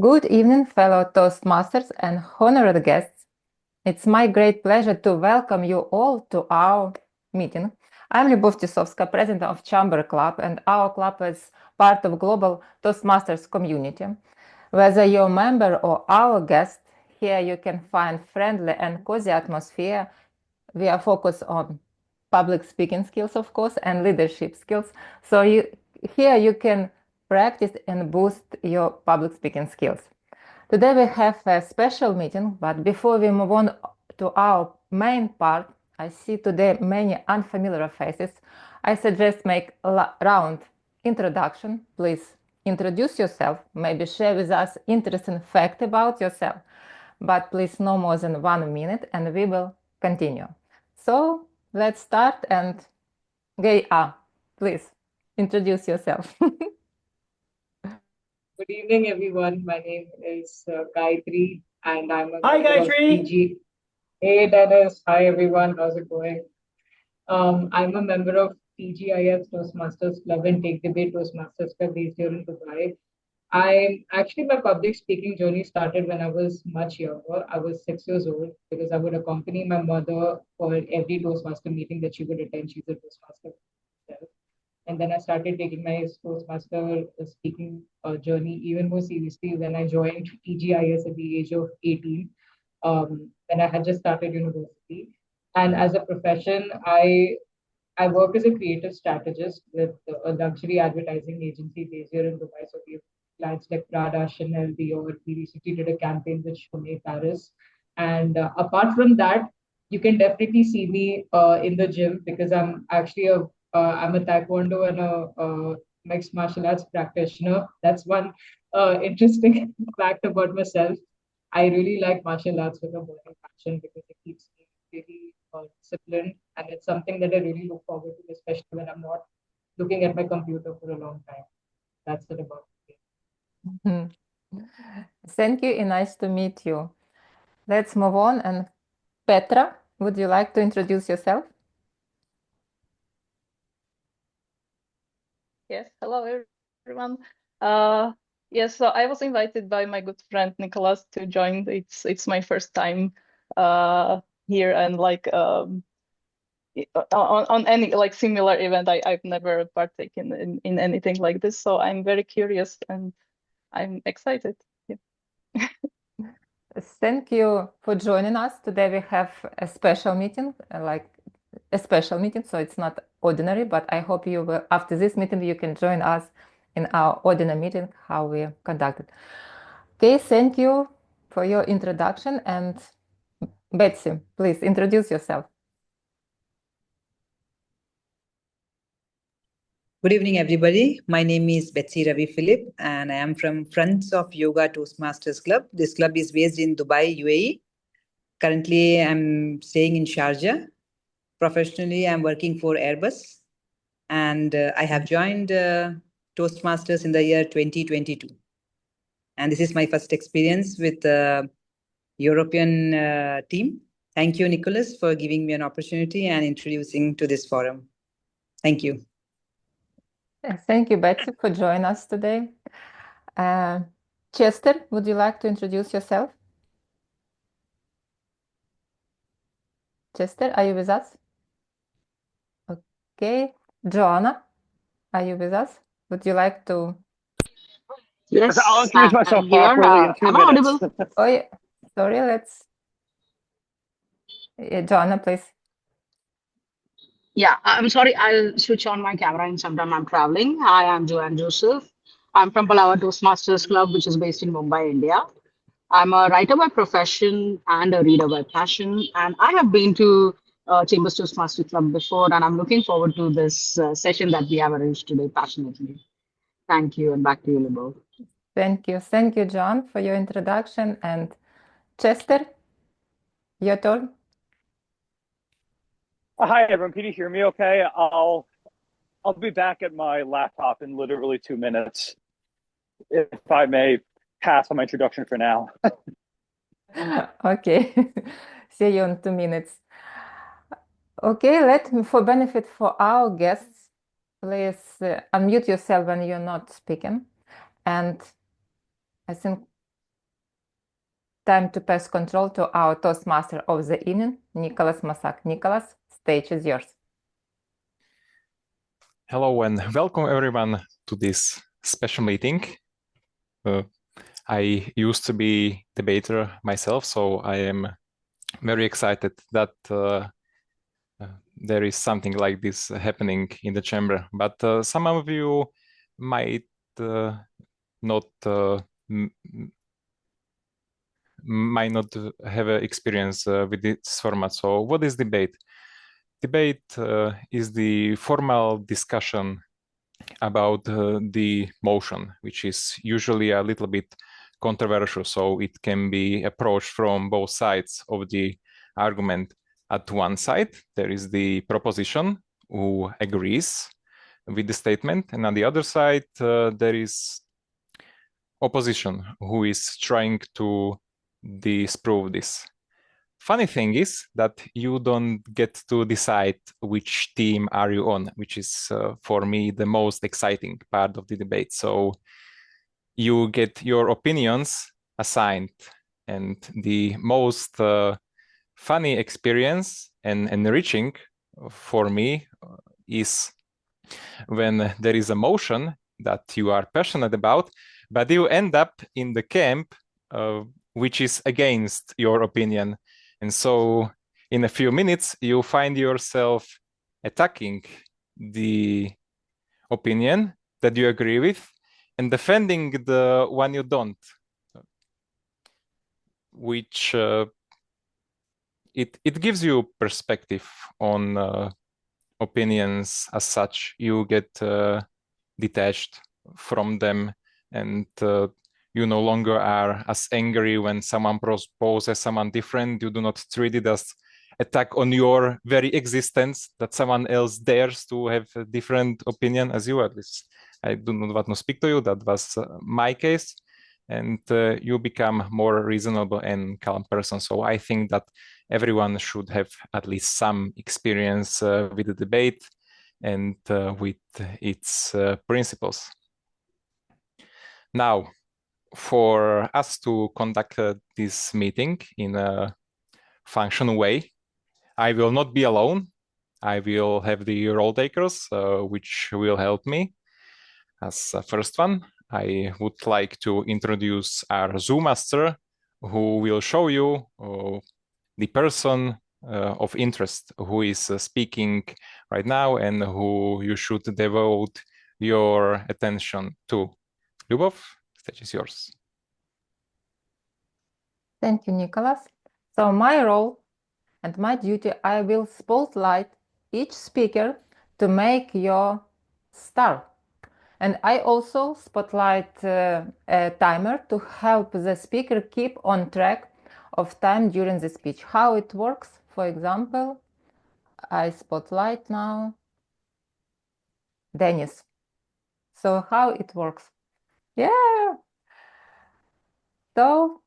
Good evening, fellow Toastmasters and honored guests. It's my great pleasure to welcome you all to our meeting. I'm Lyubov Tisovska, president of Chamber Club, and our club is part of global Toastmasters community. Whether you're a member or our guest, here you can find friendly and cozy atmosphere. We are focused on public speaking skills, of course, and leadership skills. So here you can practice and boost your public speaking skills. Today we have a special meeting, but before we move on to our main part, I see today many unfamiliar faces. I suggest make a round introduction. Please introduce yourself, maybe share with us interesting fact about yourself, but please no more than 1 minute and we will continue. So let's start, and Gaya, please introduce yourself. Good evening, everyone. My name is Gayatri, and I'm a Hi, member of Gayatri. PG. Hey, Dennis. Hi, everyone. How's it going? I'm a member of TGIF Toastmasters Club and Take Debate Toastmasters Club based here in Dubai. My public speaking journey started when I was much younger. I was 6 years old because I would accompany my mother for every Toastmaster meeting that she would attend. She's a Toastmaster herself. And then I started taking my Toastmaster speaking journey even more seriously when I joined TGIS at the age of 18, when I had just started university. And as a profession, I work as a creative strategist with a luxury advertising agency based here in Dubai. So we have clients like Prada, Chanel, Dior. We recently did a campaign with Chaumet Paris. And apart from that, you can definitely see me in the gym because I'm a taekwondo and a mixed martial arts practitioner. That's one interesting fact about myself. I really like martial arts with a burning passion because it keeps me really disciplined, and it's something that I really look forward to, especially when I'm not looking at my computer for a long time. That's it about me. Thank you and nice to meet you. Let's move on. And Petra, would you like to introduce yourself? Yes, hello everyone. Yes, so I was invited by my good friend Nicholas to join. It's my first time here, and on any like similar event, I've never partaken in anything like this. So I'm very curious and I'm excited. Yeah. Thank you for joining us. Today we have a special meeting, so it's not ordinary, but I hope you will, after this meeting, you can join us in our ordinary meeting, how we conducted. Okay, thank you for your introduction. And Betsy, please introduce yourself. Good evening, everybody. My name is Betsy Ravi Philip, and I am from Friends of Yoga Toastmasters Club. This club is based in Dubai, UAE. Currently, I'm staying in Sharjah. Professionally, I'm working for Airbus, and I have joined Toastmasters in the year 2022. And this is my first experience with the European team. Thank you, Nicholas, for giving me an opportunity and introducing to this forum. Thank you. Thank you, Betsy, for joining us today. Chester, would you like to introduce yourself? Chester, are you with us? Okay. Joanna, are you with us? Would you like to? Yes, I'll introduce myself I'm here. properly in 2 am I minutes. audible? Oh, yeah. Sorry, Joanna, please. Yeah, I'm sorry. I'll switch on my camera and sometime I'm traveling. Hi, I'm Joanne Joseph. I'm from Palawa Toastmasters Club, which is based in Mumbai, India. I'm a writer by profession and a reader by passion. And I have been to Chambers Toastmasters Club before, and I'm looking forward to this session that we have arranged today passionately. Thank you, and back to you, Libo. Thank you. Thank you, John, for your introduction. And Chester, your turn. Hi, everyone. Can you hear me okay? I'll be back at my laptop in literally 2 minutes. If I may pass on my introduction for now. Okay. See you in 2 minutes. Okay, for benefit for our guests, please unmute yourself when you're not speaking. And I think time to pass control to our Toastmaster of the evening, Nicholas Masak. Nicholas, stage is yours. Hello and welcome everyone to this special meeting. I used to be debater myself, so I am very excited that there is something like this happening in the chamber. But some of you might not have experience with this format. So what is debate? Debate is the formal discussion about the motion, which is usually a little bit controversial. So it can be approached from both sides of the argument. At one side, there is the proposition who agrees with the statement. And on the other side, there is opposition who is trying to disprove this. Funny thing is that you don't get to decide which team are you on, which is for me the most exciting part of the debate. So you get your opinions assigned, and the most funny experience and enriching for me is when there is a motion that you are passionate about, but you end up in the camp which is against your opinion. And so in a few minutes, you find yourself attacking the opinion that you agree with and defending the one you don't, which it gives you perspective on opinions as such. You get detached from them, and you no longer are as angry when someone proposes someone different. You do not treat it as attack on your very existence that someone else dares to have a different opinion as you. At least I do not want to speak to you. That was my case. And you become more reasonable and calm person. So I think that everyone should have at least some experience with the debate and with its principles. Now, for us to conduct this meeting in a functional way, I will not be alone. I will have the role takers, which will help me. As a first one, I would like to introduce our Zoom master, who will show you the person of interest who is speaking right now and who you should devote your attention to. Lyubov, stage is yours. Thank you, Nicholas. So my role and my duty, I will spotlight each speaker to make your star. And I also spotlight a timer to help the speaker keep on track of time during the speech. How it works, for example, I spotlight now Dennis. So how it works? Yeah. So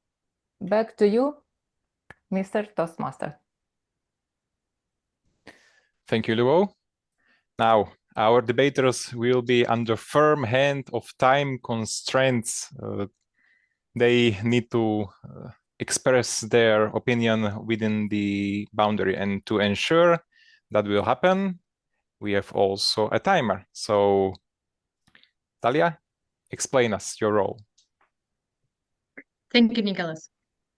back to you, Mr. Toastmaster. Thank you, Lyubov. Now, our debaters will be under firm hand of time constraints. They need to express their opinion within the boundary, and to ensure that will happen, we have also a timer. So, Talia, explain us your role. Thank you, Nicholas.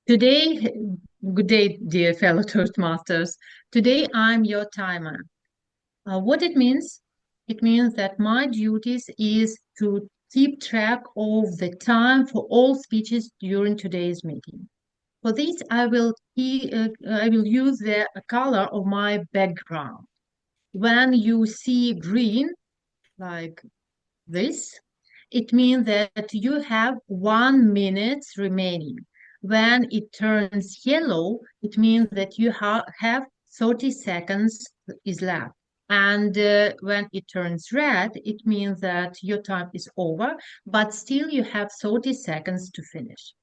Today, good day, dear fellow Toastmasters. Today, I'm your timer. What it means? It means that my duties is to keep track of the time for all speeches during today's meeting. For this, I will use the color of my background. When you see green, like this, it means that you have 1 minute remaining. When it turns yellow, it means that you have 30 seconds is left. And when it turns red, it means that your time is over, but still you have 30 seconds to finish.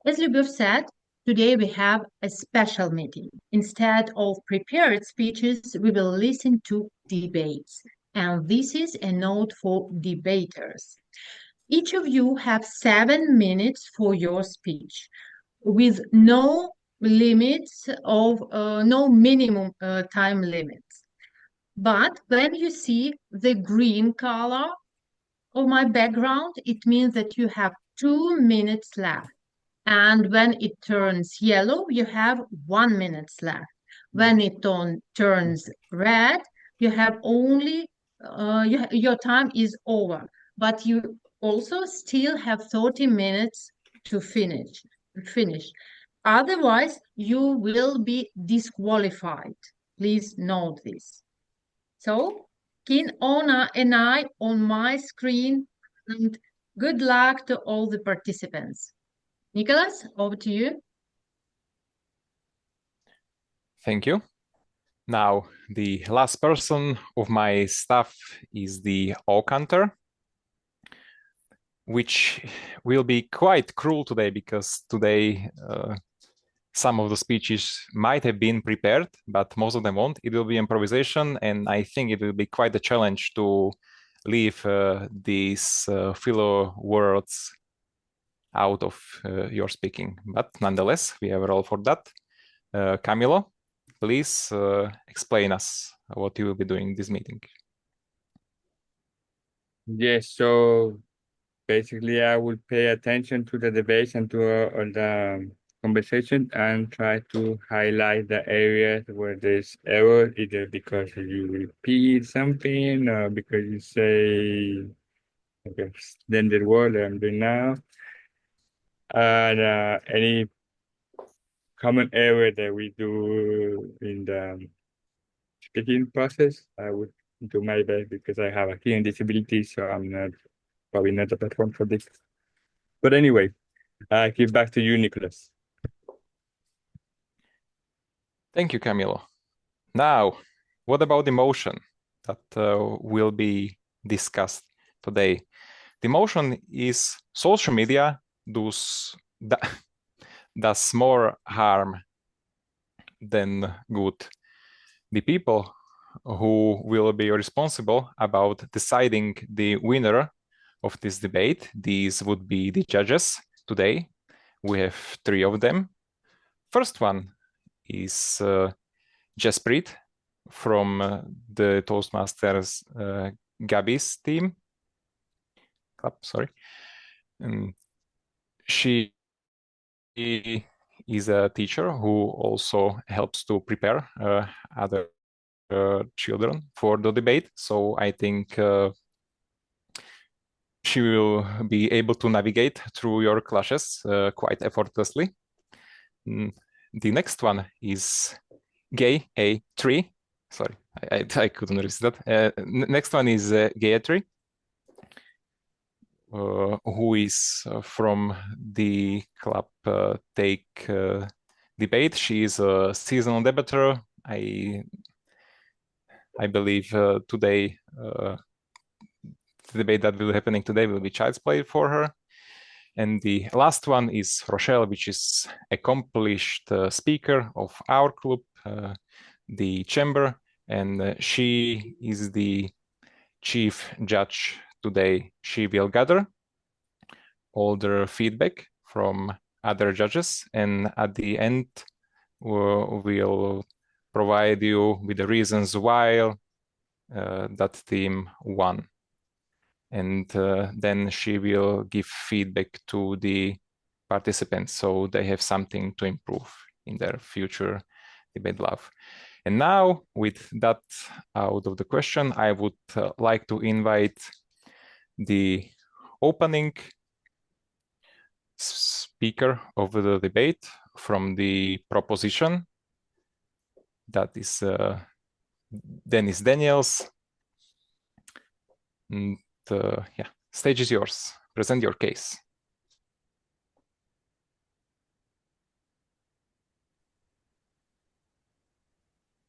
As Lyubov said, today we have a special meeting. Instead of prepared speeches, we will listen to debates. And this is a note for debaters. Each of you have 7 minutes for your speech. with no limits of no minimum time limits. But when you see the green color of my background, it means that you have 2 minutes left. And when it turns yellow, you have 1 minute left. When it turns red, you have only your time is over, but you also still have 30 minutes to finish. Otherwise, you will be disqualified. Please note this. So, keep an eye on my screen, and good luck to all the participants. Nicholas, over to you. Thank you. Now, the last person of my staff is the oak hunter, which will be quite cruel today because today some of the speeches might have been prepared, but most of them won't. It will be improvisation, and I think it will be quite a challenge to leave these filler words out of your speaking. But nonetheless, we have a role for that. Camilo, please explain us what you will be doing this meeting. Yes, so basically I will pay attention to the debates and to all the conversation and try to highlight the areas where there's error, either because you repeat something or because you say okay, extended word that I'm doing now. And any common error that we do in the speaking process, I would do my best because I have a hearing disability, so I'm probably not the platform for this. But anyway, I give back to you, Nicholas. Thank you, Camilo. Now, what about the motion that will be discussed today? The motion is social media does more harm than good. The people who will be responsible about deciding the winner of this debate, these would be the judges today. We have 3 of them. First one is Jaspreet from the Toastmasters Gabby's team. Sorry. She is a teacher who also helps to prepare other children for the debate. So I think she will be able to navigate through your classes quite effortlessly. The next one is Gay A3. Sorry, I couldn't read that. Next one is Gayatri, who is from the club Take Debate. She is a seasonal debater. I believe today, the debate that will be happening today will be child's play for her. And the last one is Rochelle, which is accomplished speaker of our club, the chamber, and she is the chief judge today. She will gather all the feedback from other judges, and at the end, we'll provide you with the reasons why that team won. And then she will give feedback to the participants so they have something to improve in their future debate lab. And now, with that out of the question, I would like to invite the opening speaker of the debate from the proposition. That is Dennis Daniels. And yeah, stage is yours. Present your case.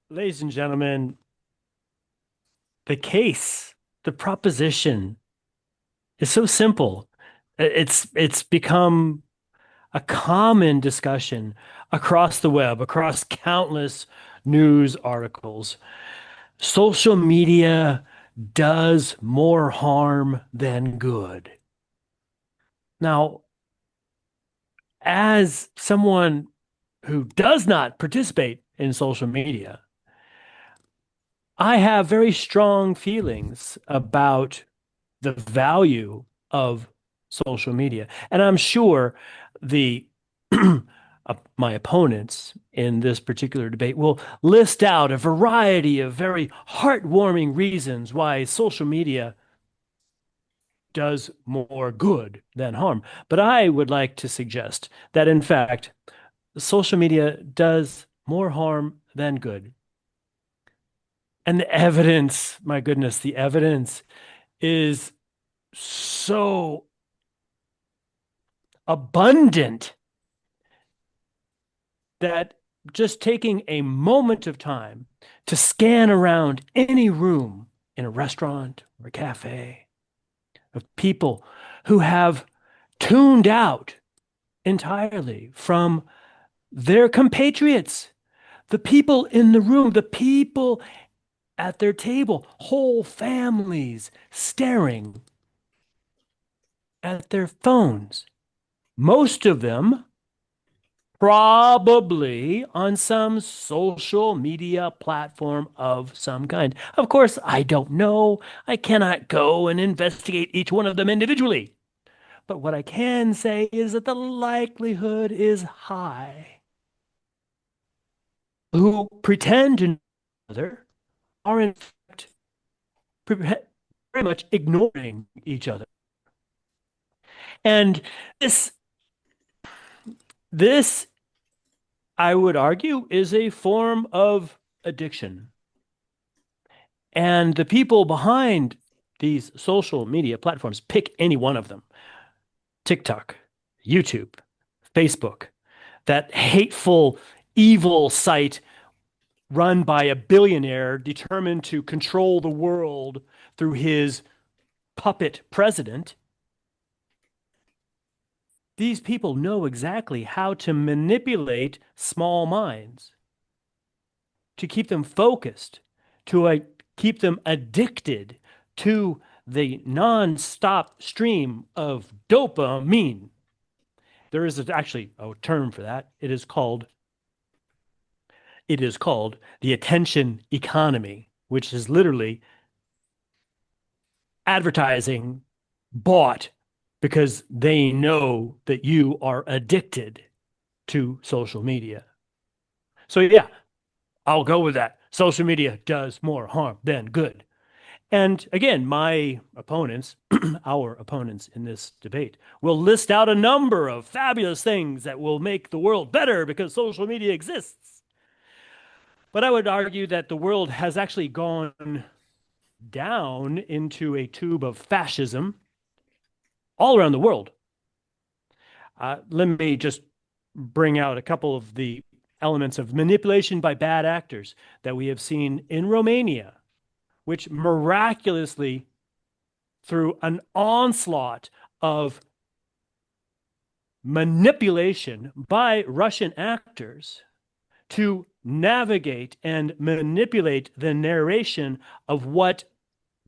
Ladies and gentlemen, the case, the proposition is so simple. It's become a common discussion across the web, across countless news articles. Social media does more harm than good. Now, as someone who does not participate in social media, I have very strong feelings about the value of social media. And I'm sure the my opponents in this particular debate will list out a variety of very heartwarming reasons why social media does more good than harm. But I would like to suggest that, in fact, social media does more harm than good. And the evidence, my goodness, the evidence is so abundant that just taking a moment of time to scan around any room in a restaurant or a cafe of people who have tuned out entirely from their compatriots, the people in the room, the people at their table, whole families staring at their phones. Most of them probably on some social media platform of some kind. Of course, I don't know. I cannot go and investigate each one of them individually. But what I can say is that the likelihood is high. Who pretend to know each other are in fact very much ignoring each other. And this, I would argue, is a form of addiction. And the people behind these social media platforms, pick any one of them, TikTok, YouTube, Facebook, that hateful, evil site run by a billionaire determined to control the world through his puppet president. These people know exactly how to manipulate small minds, to keep them focused, to keep them addicted to the non-stop stream of dopamine. There is actually a term for that. It is called the attention economy, which is literally advertising bought because they know that you are addicted to social media. So yeah, I'll go with that. Social media does more harm than good. And again, my opponents, our opponents in this debate, will list out a number of fabulous things that will make the world better because social media exists. But I would argue that the world has actually gone down into a tube of fascism all around the world. Let me just bring out a couple of the elements of manipulation by bad actors that we have seen in Romania, which miraculously, through an onslaught of manipulation by Russian actors to navigate and manipulate the narration of what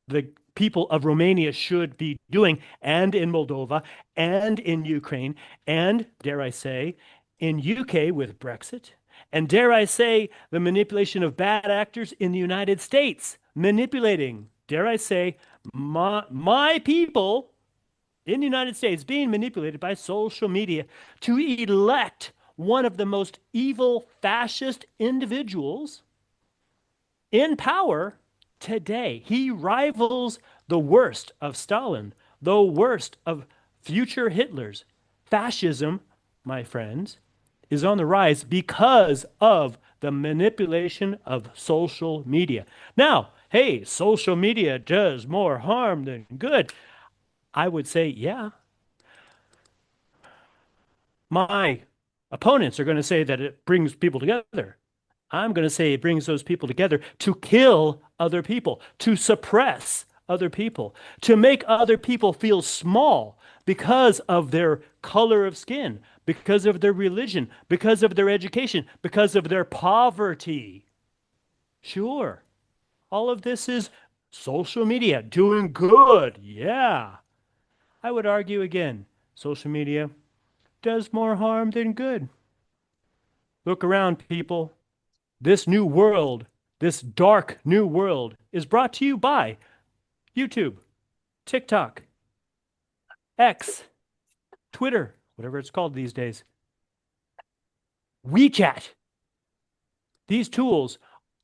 the people of Romania should be doing, and in Moldova, and in Ukraine, and, dare I say, in UK with Brexit, and dare I say, the manipulation of bad actors in the United States, manipulating, dare I say, my people in the United States being manipulated by social media to elect one of the most evil fascist individuals in power today. He rivals the worst of Stalin, the worst of future Hitlers. Fascism, my friends, is on the rise because of the manipulation of social media. Now, hey, social media does more harm than good. I would say, yeah. My opponents are going to say that it brings people together. I'm going to say it brings those people together to kill other people, to suppress other people, to make other people feel small because of their color of skin, because of their religion, because of their education, because of their poverty. Sure, all of this is social media doing good. Yeah. I would argue again, social media does more harm than good. Look around, people. This new world, this dark new world, is brought to you by YouTube, TikTok, X, Twitter, whatever it's called these days, WeChat. These tools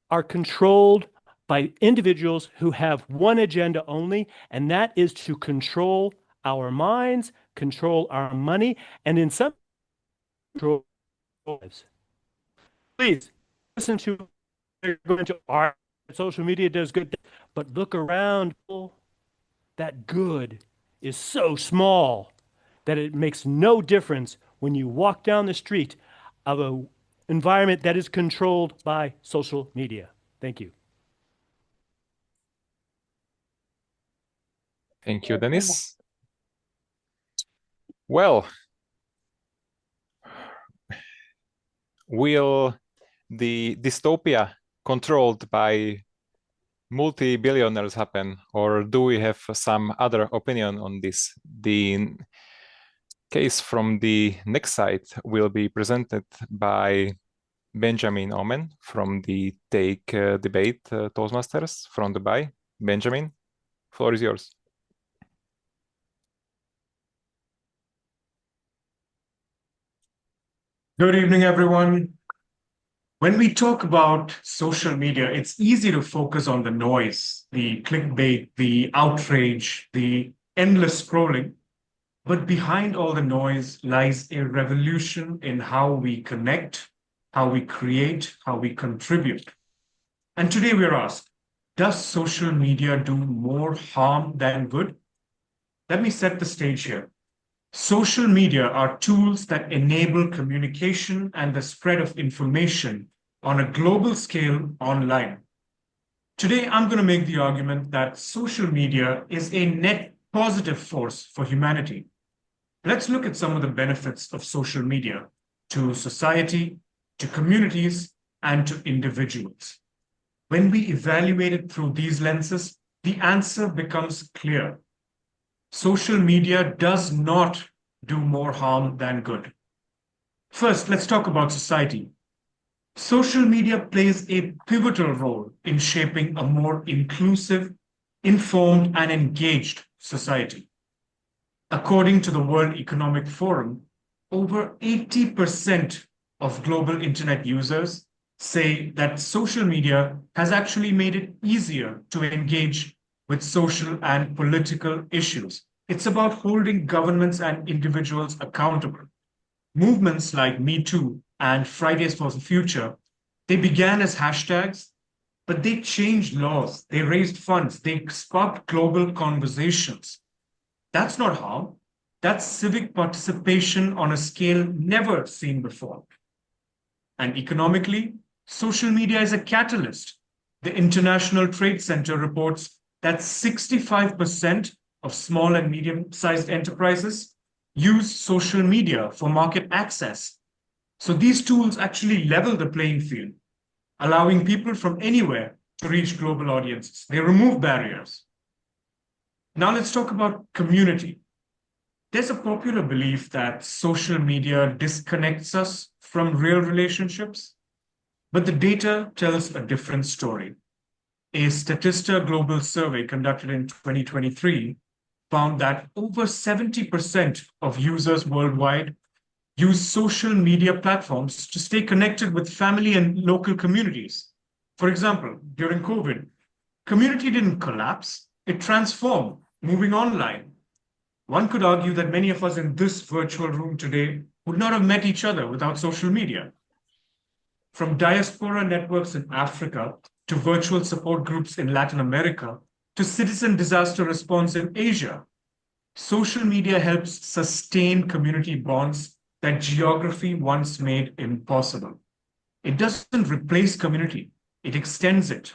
are controlled by individuals who have one agenda only, and that is to control our minds, control our money, and in some control our lives. Please listen to going to our social media does good, but look around. That good is so small that it makes no difference when you walk down the street of an environment that is controlled by social media. Thank you. Thank you, Dennis. Well, will the dystopia controlled by multi-billionaires happen, or do we have some other opinion on this? The case from the next slide will be presented by Benjamin Omen from the Take Debate Toastmasters from Dubai. Benjamin, floor is yours. Good evening, everyone. When we talk about social media, it's easy to focus on the noise, the clickbait, the outrage, the endless scrolling. But behind all the noise lies a revolution in how we connect, how we create, how we contribute. And today we're asked, does social media do more harm than good? Let me set the stage here. Social media are tools that enable communication and the spread of information on a global scale online. Today, I'm going to make the argument that social media is a net positive force for humanity. Let's look at some of the benefits of social media to society, to communities, and to individuals. When we evaluate it through these lenses, the answer becomes clear. Social media does not do more harm than good. First, let's talk about society. Social media plays a pivotal role in shaping a more inclusive, informed, and engaged society. According to the World Economic Forum, over 80% of global internet users say that social media has actually made it easier to engage with social and political issues. It's about holding governments and individuals accountable. Movements like Me Too and Fridays for the Future, they began as hashtags, but they changed laws, they raised funds, they sparked global conversations. That's not harm. That's civic participation on a scale never seen before. And economically, social media is a catalyst. The International Trade Center reports that 65% of small and medium-sized enterprises use social media for market access. So these tools actually level the playing field, allowing people from anywhere to reach global audiences. They remove barriers. Now let's talk about community. There's a popular belief that social media disconnects us from real relationships, but the data tells a different story. A Statista Global survey conducted in 2023 found that over 70% of users worldwide use social media platforms to stay connected with family and local communities. For example, during COVID, community didn't collapse, it transformed, moving online. One could argue that many of us in this virtual room today would not have met each other without social media. From diaspora networks in Africa to virtual support groups in Latin America to citizen disaster response in Asia, social media helps sustain community bonds that geography once made impossible. It doesn't replace community, it extends it.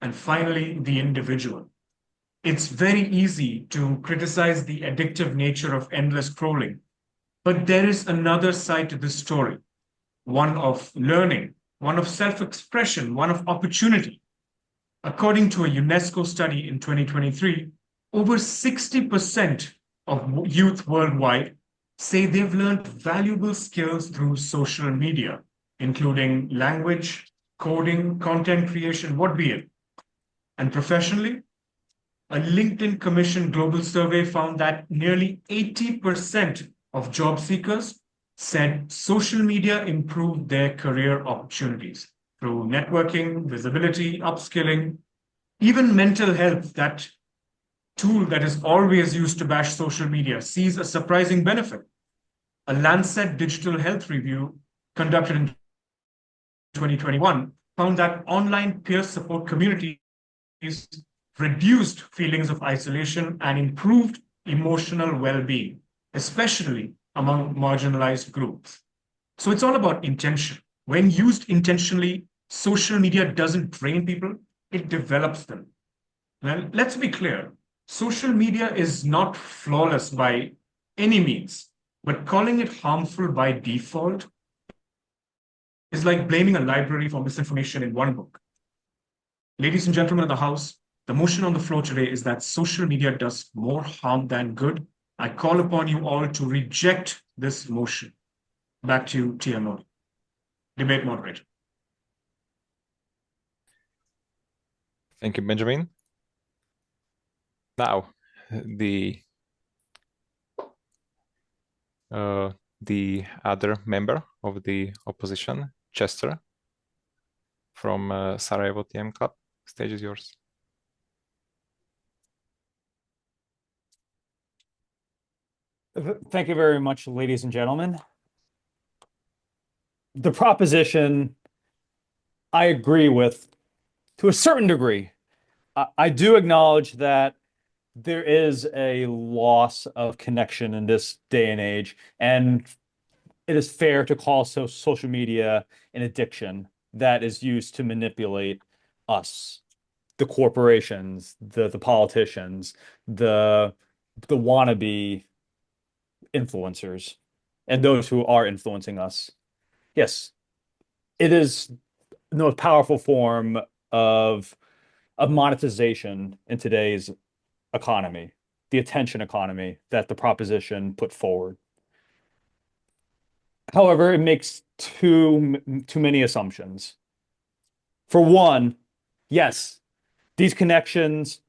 And finally, the individual. It's very easy to criticize the addictive nature of endless scrolling, but there is another side to this story, one of learning, one of self-expression, one of opportunity. According to a UNESCO study in 2023, over 60% of youth worldwide say they've learned valuable skills through social media, including language, coding, content creation, what be it. And professionally, a LinkedIn Commission global survey found that nearly 80% of job seekers said social media improved their career opportunities through networking, visibility, upskilling, even mental health. That tool that is always used to bash social media sees a surprising benefit. A Lancet Digital Health review conducted in 2021 found that online peer support communities reduced feelings of isolation and improved emotional well-being, especially among marginalized groups. So it's all about intention. When used intentionally, social media doesn't drain people, it develops them. Well, let's be clear. Social media is not flawless by any means, but calling it harmful by default is like blaming a library for misinformation in one book. Ladies and gentlemen of the House, the motion on the floor today is that social media does more harm than good. I call upon you all to reject this motion. Back to you, TMO. Debate moderator. Thank you, Benjamin. Now, the other member of the opposition, Chester, from Sarajevo TM Club. Stage is yours. Thank you very much, ladies and gentlemen. The proposition I agree with to a certain degree. I do acknowledge that there is a loss of connection in this day and age, and it is fair to call social media an addiction that is used to manipulate us, the corporations, the politicians, the wannabe influencers, and those who are influencing us. Yes, it is the most powerful form of monetization in today's economy, the attention economy that the proposition put forward. However, it makes too many assumptions. For one, yes, these connections,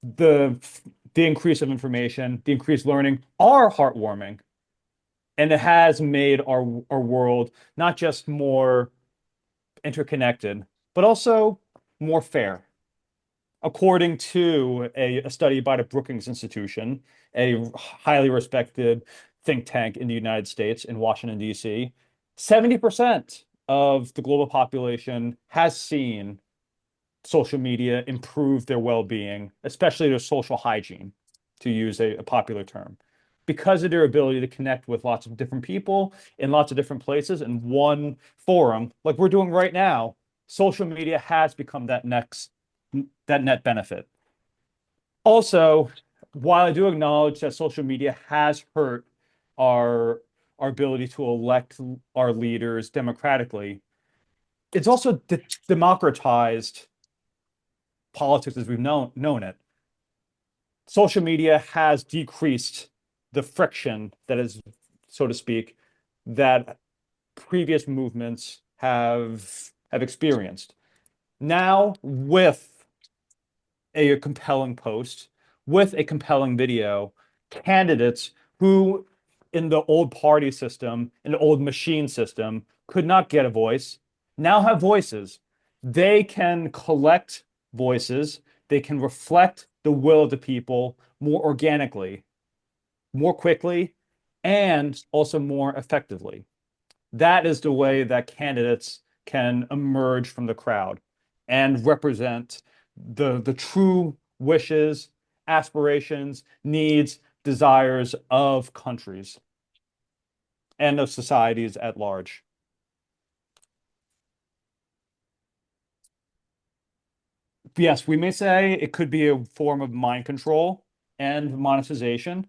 the increase of information, the increased learning are heartwarming. And it has made our world not just more interconnected, but also more fair. According to a study by the Brookings Institution, a highly respected think tank in the United States in Washington, D.C., 70% of the global population has seen social media improve their well-being, especially their social hygiene, to use a popular term, because of their ability to connect with lots of different people in lots of different places in one forum, like we're doing right now. Social media has become that net benefit. Also, while I do acknowledge that social media has hurt our ability to elect our leaders democratically, it's also democratized politics as we've known it. Social media has decreased the friction that is, so to speak, that previous movements have experienced. Now, with a compelling post, with a compelling video, candidates who in the old party system, in the old machine system, could not get a voice, now have voices. They can collect voices, they can reflect the will of the people more organically, more quickly, and also more effectively. That is the way that candidates can emerge from the crowd and represent the true wishes, aspirations, needs, desires of countries and of societies at large. Yes, we may say it could be a form of mind control and monetization,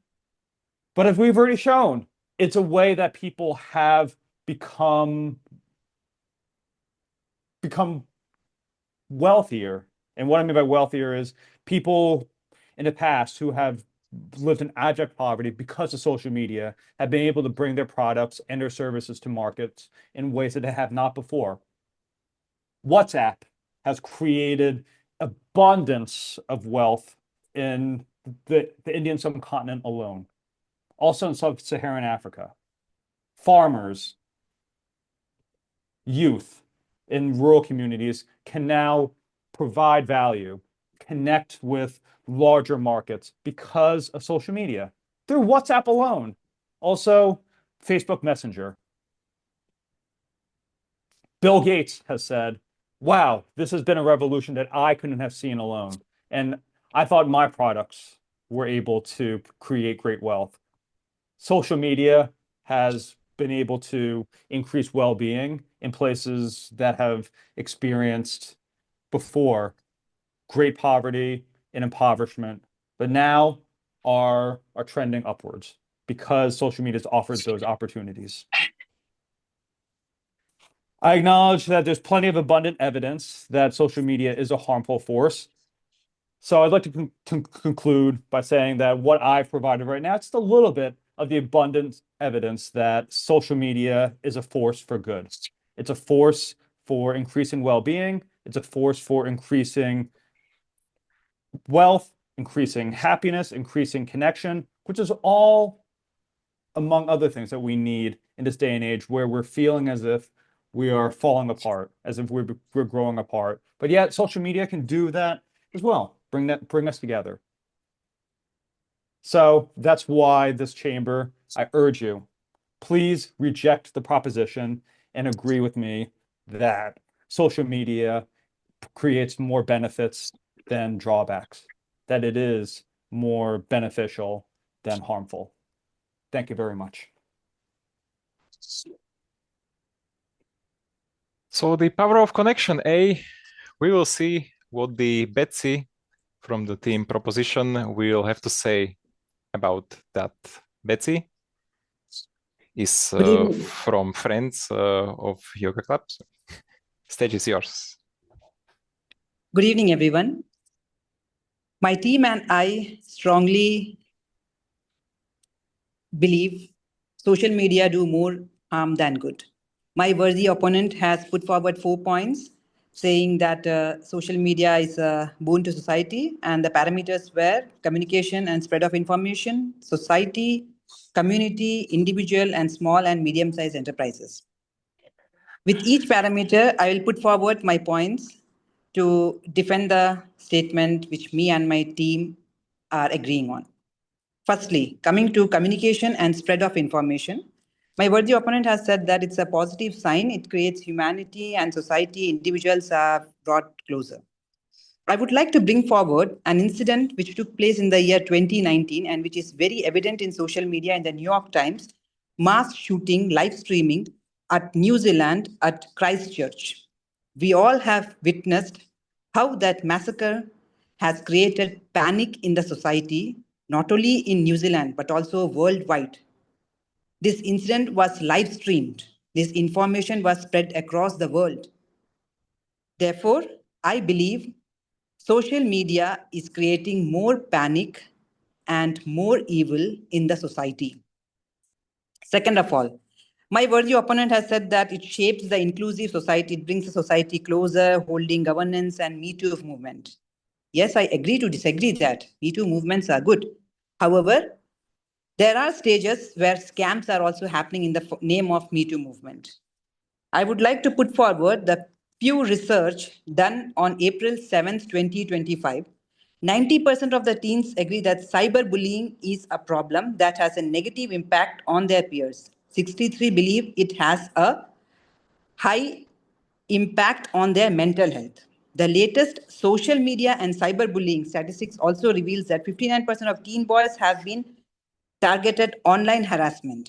but as we've already shown, it's a way that people have become wealthier. And what I mean by wealthier is people in the past who have lived in abject poverty because of social media have been able to bring their products and their services to markets in ways that they have not before. WhatsApp has created abundance of wealth in the Indian subcontinent alone, also in sub-Saharan Africa. Farmers, youth in rural communities can now provide value, connect with larger markets because of social media through WhatsApp alone. Also, Facebook Messenger. Bill Gates has said, wow, this has been a revolution that I couldn't have seen alone. And I thought my products were able to create great wealth. Social media has been able to increase well-being in places that have experienced before great poverty and impoverishment, but now are trending upwards because social media has offered those opportunities. I acknowledge that there's plenty of abundant evidence that social media is a harmful force. So I'd like to conclude by saying that what I've provided right now, it's just a little bit of the abundant evidence that social media is a force for good. It's a force for increasing well-being. It's a force for increasing wealth, increasing happiness, increasing connection, which is all, among other things, that we need in this day and age where we're feeling as if we are falling apart, as if we're growing apart. But yet social media can do that as well, bring us together. So that's why this chamber, I urge you, please reject the proposition and agree with me that social media creates more benefits than drawbacks, that it is more beneficial than harmful. Thank you very much. So the power of connection, we will see what the Betsy from the team proposition will have to say about that. Betsy is from Friends of Yoga Club. Stage is yours. Good evening, everyone. My team and I strongly believe social media do more harm than good. My worthy opponent has put forward 4 points saying that social media is a boon to society, and the parameters were communication and spread of information, society, community, individual, and small and medium-sized enterprises. With each parameter, I will put forward my points to defend the statement which me and my team are agreeing on. Firstly, coming to communication and spread of information, my worthy opponent has said that it's a positive sign. It creates humanity and society, individuals are brought closer. I would like to bring forward an incident which took place in the year 2019 and which is very evident in social media in the New York Times, mass shooting, live streaming at New Zealand at Christchurch. We all have witnessed how that massacre has created panic in the society, not only in New Zealand, but also worldwide. This incident was live streamed. This information was spread across the world. Therefore, I believe social media is creating more panic and more evil in the society. Second of all, my worthy opponent has said that it shapes the inclusive society, it brings the society closer, holding governance and Me Too movement. Yes, I agree to disagree that Me Too movements are good. However, there are stages where scams are also happening in the name of Me Too movement. I would like to put forward the Pew research done on April 7th, 2025. 90% of the teens agree that cyberbullying is a problem that has a negative impact on their peers. 63 believe it has a high impact on their mental health. The latest social media and cyberbullying statistics also reveals that 59% of teen boys have been targeted online harassment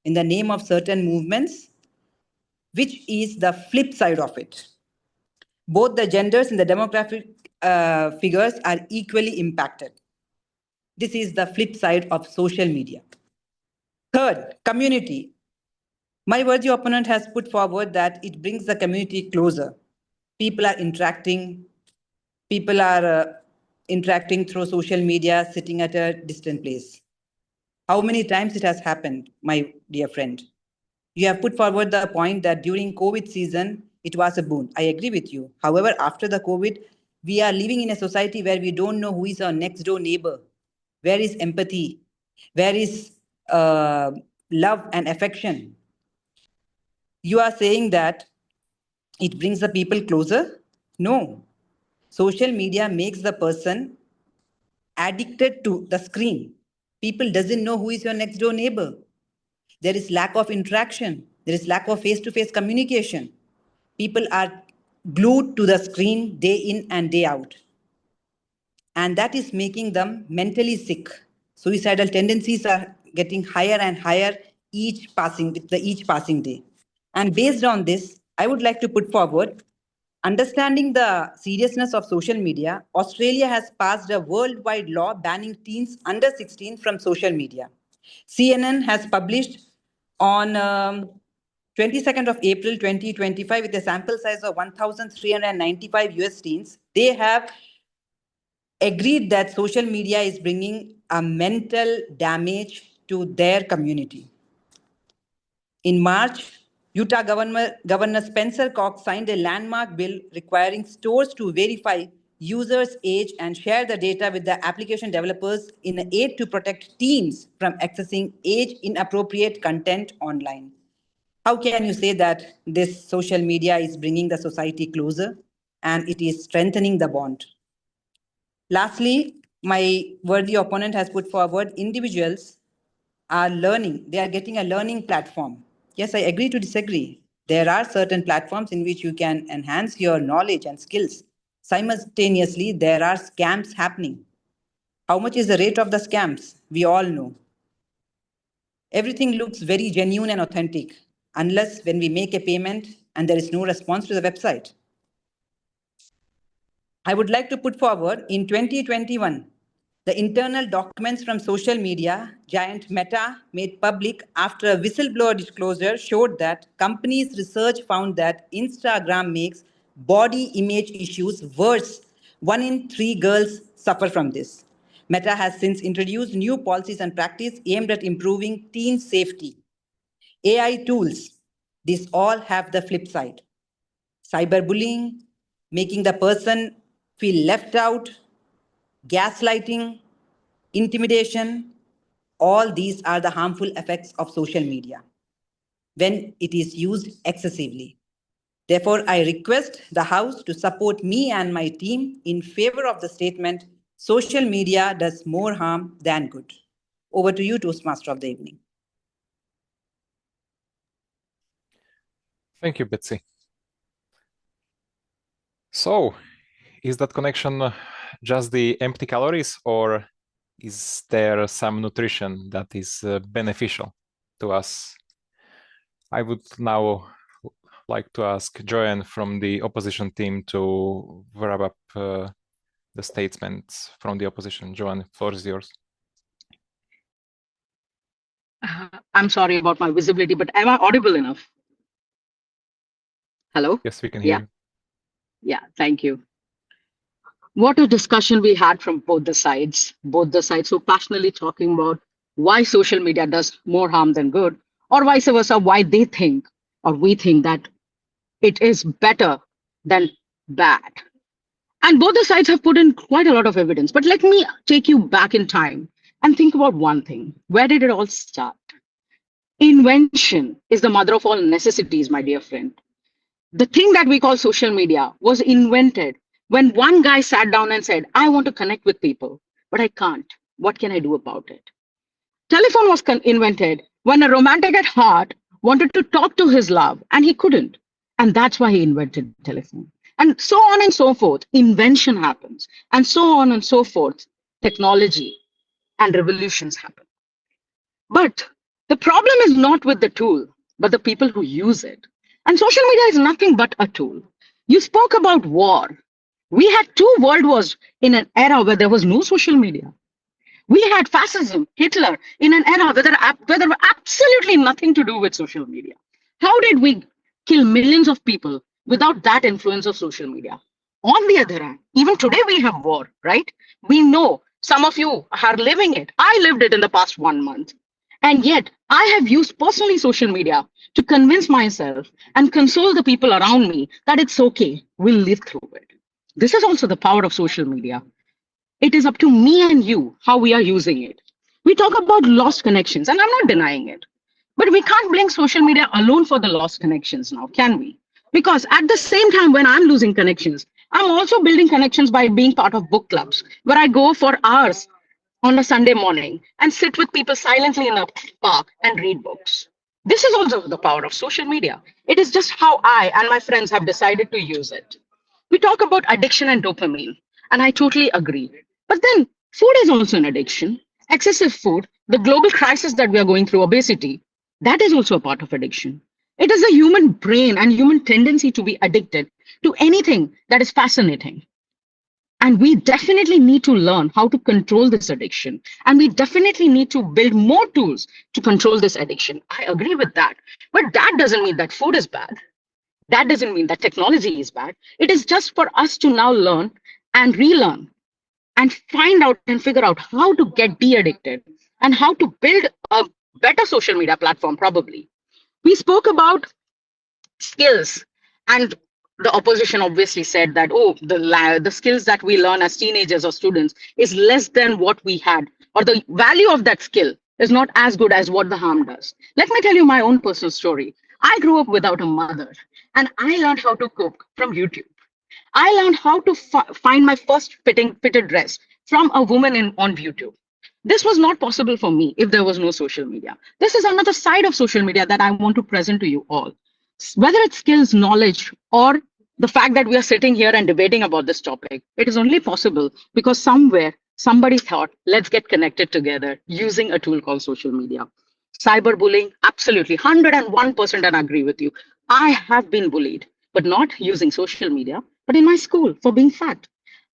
in the name of certain movements, which is the flip side of it. Both the genders and the demographic figures are equally impacted. This is the flip side of social media. Third, community. My worthy opponent has put forward that it brings the community closer. People are interacting, people are interacting through social media, sitting at a distant place. How many times it has happened, my dear friend? You have put forward the point that during COVID season, it was a boon. I agree with you. However, after the COVID, we are living in a society where we don't know who is our next door neighbor. Where is empathy? Where is love and affection? You are saying that it brings the people closer? No. Social media makes the person addicted to the screen. People doesn't know who is your next door neighbor. There is lack of interaction. There is lack of face-to-face communication. People are glued to the screen day in and day out. And that is making them mentally sick. Suicidal tendencies are getting higher and higher each passing day. And based on this, I would like to put forward, understanding the seriousness of social media, Australia has passed a worldwide law banning teens under 16 from social media. CNN has published on 22nd of April 2025 with a sample size of 1,395 US teens. They have agreed that social media is bringing a mental damage to their community. In March, Utah Governor Spencer Cox signed a landmark bill requiring stores to verify users' age and share the data with the application developers in an aid to protect teens from accessing age-inappropriate content online. How can you say that this social media is bringing the society closer and it is strengthening the bond? Lastly, my worthy opponent has put forward individuals are learning. They are getting a learning platform. Yes, I agree to disagree. There are certain platforms in which you can enhance your knowledge and skills. Simultaneously, there are scams happening. How much is the rate of the scams? We all know. Everything looks very genuine and authentic, unless when we make a payment and there is no response to the website. I would like to put forward in 2021, the internal documents from social media giant Meta made public after a whistleblower disclosure showed that company's research found that Instagram makes body image issues worse. 1 in 3 girls suffer from this. Meta has since introduced new policies and practice aimed at improving teen safety. AI tools, these all have the flip side. Cyberbullying, making the person feel left out, gaslighting, intimidation, all these are the harmful effects of social media when it is used excessively. Therefore, I request the House to support me and my team in favor of the statement, social media does more harm than good. Over to you, Toastmaster of the evening. Thank you, Betsy. So, is that connection just the empty calories, or is there some nutrition that is beneficial to us? I would now like to ask Joanne from the opposition team to wrap up the statements from the opposition. Joanne, floor is yours. I'm sorry about my visibility, but am I audible enough? Hello? Yes, we can hear you. Yeah, thank you. What a discussion we had from both the sides so passionately talking about why social media does more harm than good, or vice versa, why they think or we think that it is better than bad. And both the sides have put in quite a lot of evidence. But let me take you back in time and think about one thing. Where did it all start? Invention is the mother of all necessities, my dear friend. The thing that we call social media was invented when one guy sat down and said, I want to connect with people, but I can't. What can I do about it? Telephone was invented when a romantic at heart wanted to talk to his love and he couldn't. And that's why he invented telephone. And so on and so forth, invention happens. And so on and so forth, technology and revolutions happen. But the problem is not with the tool, but the people who use it. And social media is nothing but a tool. You spoke about war. We had 2 world wars in an era where there was no social media. We had fascism, Hitler, in an era where there were absolutely nothing to do with social media. How did we kill millions of people without that influence of social media? On the other hand, even today we have war, right? We know some of you are living it. I lived it in the past 1 month. And yet I have used personally social media to convince myself and console the people around me that it's okay, we'll live through it. This is also the power of social media. It is up to me and you how we are using it. We talk about lost connections, and I'm not denying it. But we can't blame social media alone for the lost connections now, can we? Because at the same time, when I'm losing connections, I'm also building connections by being part of book clubs, where I go for hours on a Sunday morning and sit with people silently in a park and read books. This is also the power of social media. It is just how I and my friends have decided to use it. We talk about addiction and dopamine, and I totally agree. But then food is also an addiction. Excessive food, the global crisis that we are going through, obesity, that is also a part of addiction. It is the human brain and human tendency to be addicted to anything that is fascinating. And we definitely need to learn how to control this addiction. And we definitely need to build more tools to control this addiction. I agree with that. But that doesn't mean that food is bad. That doesn't mean that technology is bad. It is just for us to now learn and relearn and find out and figure out how to get de-addicted and how to build a better social media platform, probably. We spoke about skills, and the opposition obviously said that, oh, the skills that we learn as teenagers or students is less than what we had, or the value of that skill is not as good as what the harm does. Let me tell you my own personal story. I grew up without a mother, and I learned how to cook from YouTube. I learned how to find my first fitted dress from a woman on YouTube. This was not possible for me if there was no social media. This is another side of social media that I want to present to you all. Whether it's skills, knowledge, or the fact that we are sitting here and debating about this topic, it is only possible because somewhere somebody thought, let's get connected together using a tool called social media. Cyberbullying, absolutely, 101%, and I agree with you. I have been bullied, but not using social media, but in my school for being fat.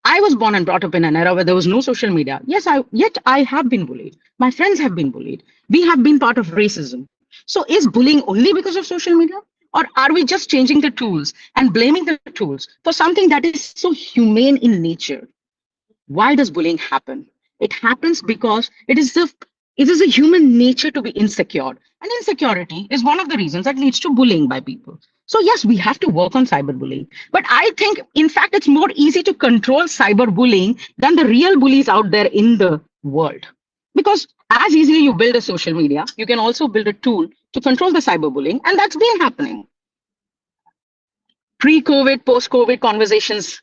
I was born and brought up in an era where there was no social media. Yes, yet I have been bullied. My friends have been bullied. We have been part of racism. So is bullying only because of social media? Or are we just changing the tools and blaming the tools for something that is so humane in nature? Why does bullying happen? It happens because it is a human nature to be insecure. And insecurity is one of the reasons that leads to bullying by people. So yes, we have to work on cyberbullying. But I think, in fact, it's more easy to control cyberbullying than the real bullies out there in the world. Because as easily you build a social media, you can also build a tool to control the cyberbullying. And that's been happening. Pre-COVID, post-COVID conversations,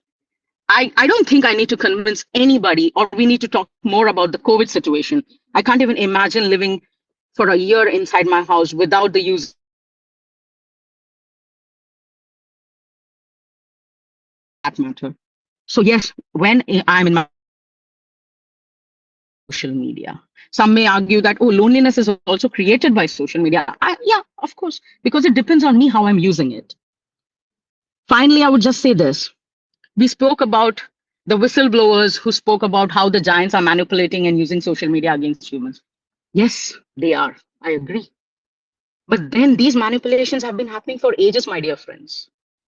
I don't think I need to convince anybody, or we need to talk more about the COVID situation. I can't even imagine living for a year inside my house without the use that matter. So yes, when I'm in my social media, some may argue that, oh, loneliness is also created by social media. Yeah, of course, because it depends on me how I'm using it. Finally, I would just say this. We spoke about the whistleblowers who spoke about how the giants are manipulating and using social media against humans. Yes, they are. I agree. But then these manipulations have been happening for ages, my dear friends.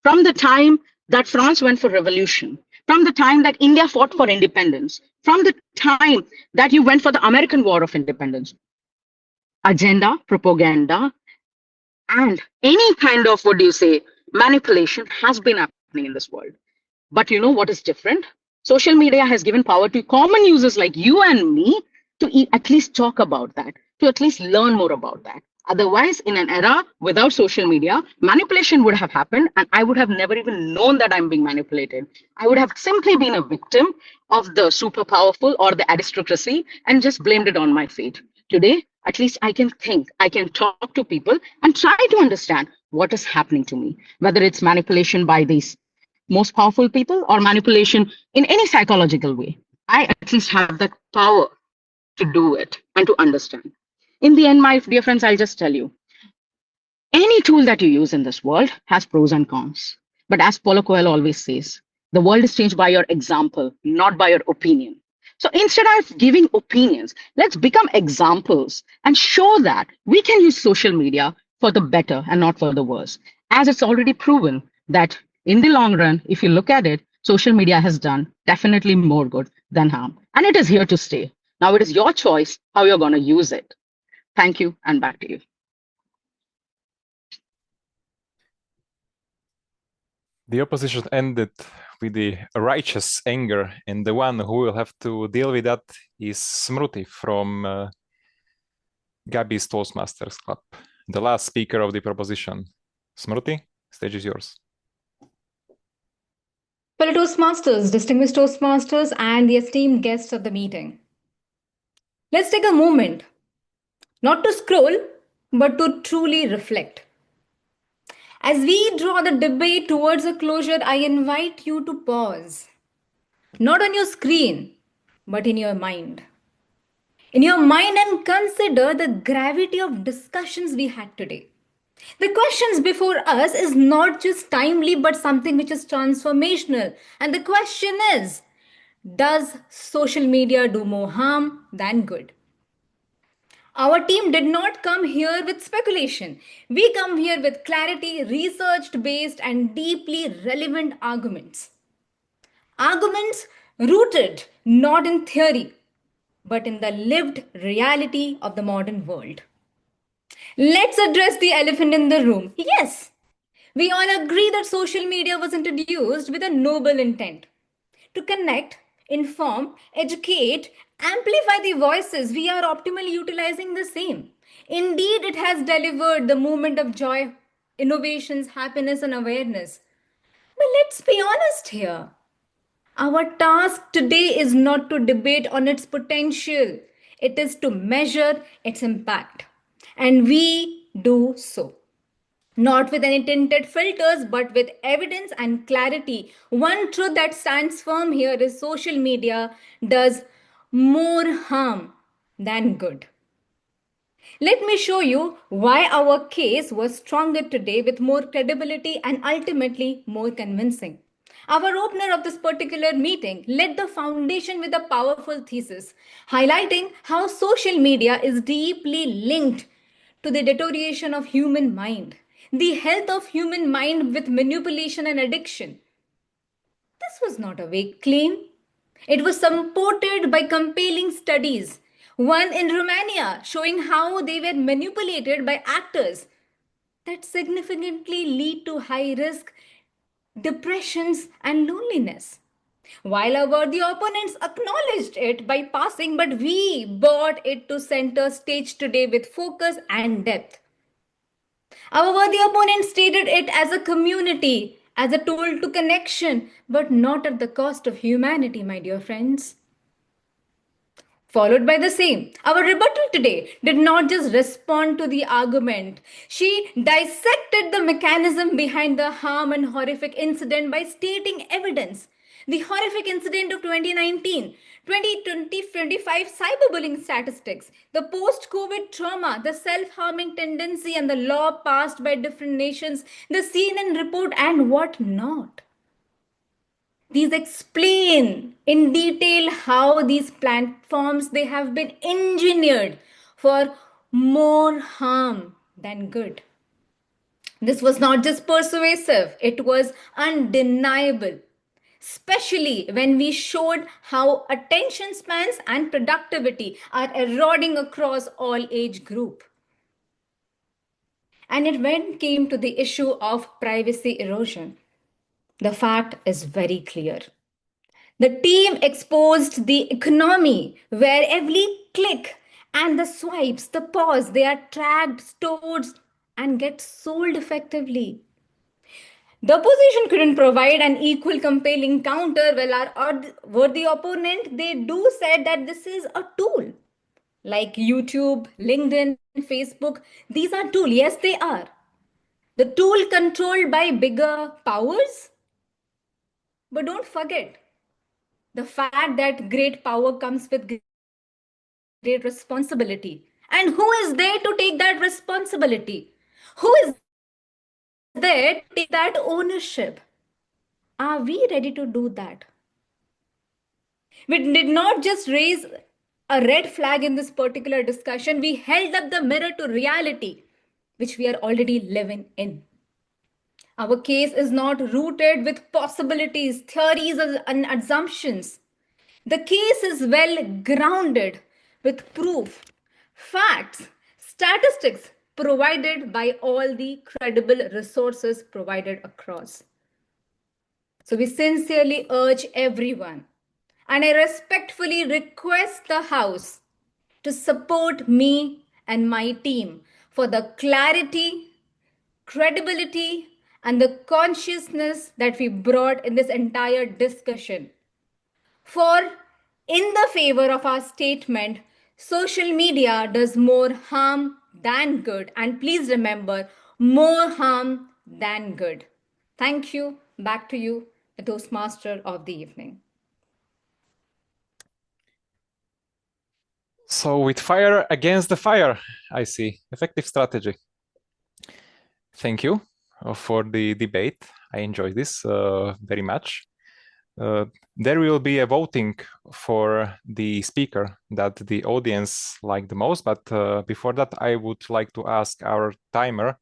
From the time that France went for revolution, from the time that India fought for independence, from the time that you went for the American War of Independence, agenda, propaganda, and any kind of, manipulation has been happening in this world. But you know what is different? Social media has given power to common users like you and me to at least talk about that, to at least learn more about that. Otherwise, in an era without social media, manipulation would have happened, and I would have never even known that I'm being manipulated. I would have simply been a victim of the super powerful or the aristocracy and just blamed it on my fate. Today, at least I can think, I can talk to people and try to understand what is happening to me, whether it's manipulation by these most powerful people or manipulation in any psychological way. I at least have that power to do it and to understand. In the end, my dear friends, I'll just tell you, any tool that you use in this world has pros and cons. But as Paulo Coelho always says, the world is changed by your example, not by your opinion. So instead of giving opinions, let's become examples and show that we can use social media for the better and not for the worse. As it's already proven that in the long run, if you look at it, social media has done definitely more good than harm, and it is here to stay. Now it is your choice how you're going to use it. Thank you, and back to you. The opposition ended with the righteous anger, and the one who will have to deal with that is Smruti from Gabi's Toastmasters Club, the last speaker of the proposition. Smruti, stage is yours. Fellow Toastmasters, distinguished Toastmasters, and the esteemed guests of the meeting. Let's take a moment, not to scroll, but to truly reflect. As we draw the debate towards a closure, I invite you to pause, not on your screen, but in your mind. In your mind, and consider the gravity of discussions we had today. The questions before us is not just timely, but something which is transformational. And the question is, does social media do more harm than good? Our team did not come here with speculation. We come here with clarity, research-based and deeply relevant arguments. Arguments rooted not in theory, but in the lived reality of the modern world. Let's address the elephant in the room. Yes, we all agree that social media was introduced with a noble intent to connect, inform, educate, amplify the voices. We are optimally utilizing the same. Indeed, it has delivered the moment of joy, innovations, happiness, and awareness. But let's be honest here. Our task today is not to debate on its potential. It is to measure its impact. And we do so. Not with any tinted filters, but with evidence and clarity. One truth that stands firm here is social media does more harm than good. Let me show you why our case was stronger today with more credibility and ultimately more convincing. Our opener of this particular meeting laid the foundation with a powerful thesis, highlighting how social media is deeply linked to the deterioration of human mind, the health of human mind with manipulation and addiction. This was not a vague claim. It was supported by compelling studies, one in Romania showing how they were manipulated by actors that significantly lead to high risk depressions and loneliness. While our worthy opponents acknowledged it by passing, but we brought it to center stage today with focus and depth. Our worthy opponent stated it as a community, as a tool to connection, but not at the cost of humanity, my dear friends. Followed by the same. Our rebuttal today did not just respond to the argument. She dissected the mechanism behind the harm and horrific incident by stating evidence. The horrific incident of 2019, 2025 cyberbullying statistics, the post-COVID trauma, the self-harming tendency and the law passed by different nations, the CNN report and what not. These explain in detail how these platforms, they have been engineered for more harm than good. This was not just persuasive, it was undeniable, especially when we showed how attention spans and productivity are eroding across all age group. And it when came to the issue of privacy erosion, the fact is very clear. The team exposed the economy where every click and the swipes, the pause, they are tracked, stored, and get sold effectively. The opposition couldn't provide an equal compelling counter. Well, our worthy opponent, they do said that this is a tool. Like YouTube, LinkedIn, Facebook, these are tools. Yes, they are. The tool controlled by bigger powers. But don't forget, the fact that great power comes with great responsibility. And who is there to take that responsibility? Who is there to take that ownership? Are we ready to do that? We did not just raise a red flag in this particular discussion. We held up the mirror to reality, which we are already living in. Our case is not rooted with possibilities, theories, and assumptions. The case is well grounded with proof, facts, statistics provided by all the credible resources provided across. So we sincerely urge everyone, and I respectfully request the House to support me and my team for the clarity, credibility, and the consciousness that we brought in this entire discussion. For, in the favor of our statement, social media does more harm than good. And please remember, more harm than good. Thank you. Back to you, the Toastmaster of the evening. So with fire against the fire, I see. Effective strategy. Thank you for the debate. I enjoyed this very much. There will be a voting for the speaker that the audience liked the most, but before that, I would like to ask our timer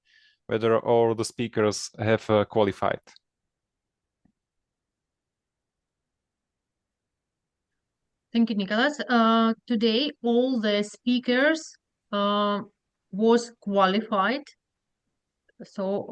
whether all the speakers have qualified. Thank you, Nicholas. Today, all the speakers was qualified. So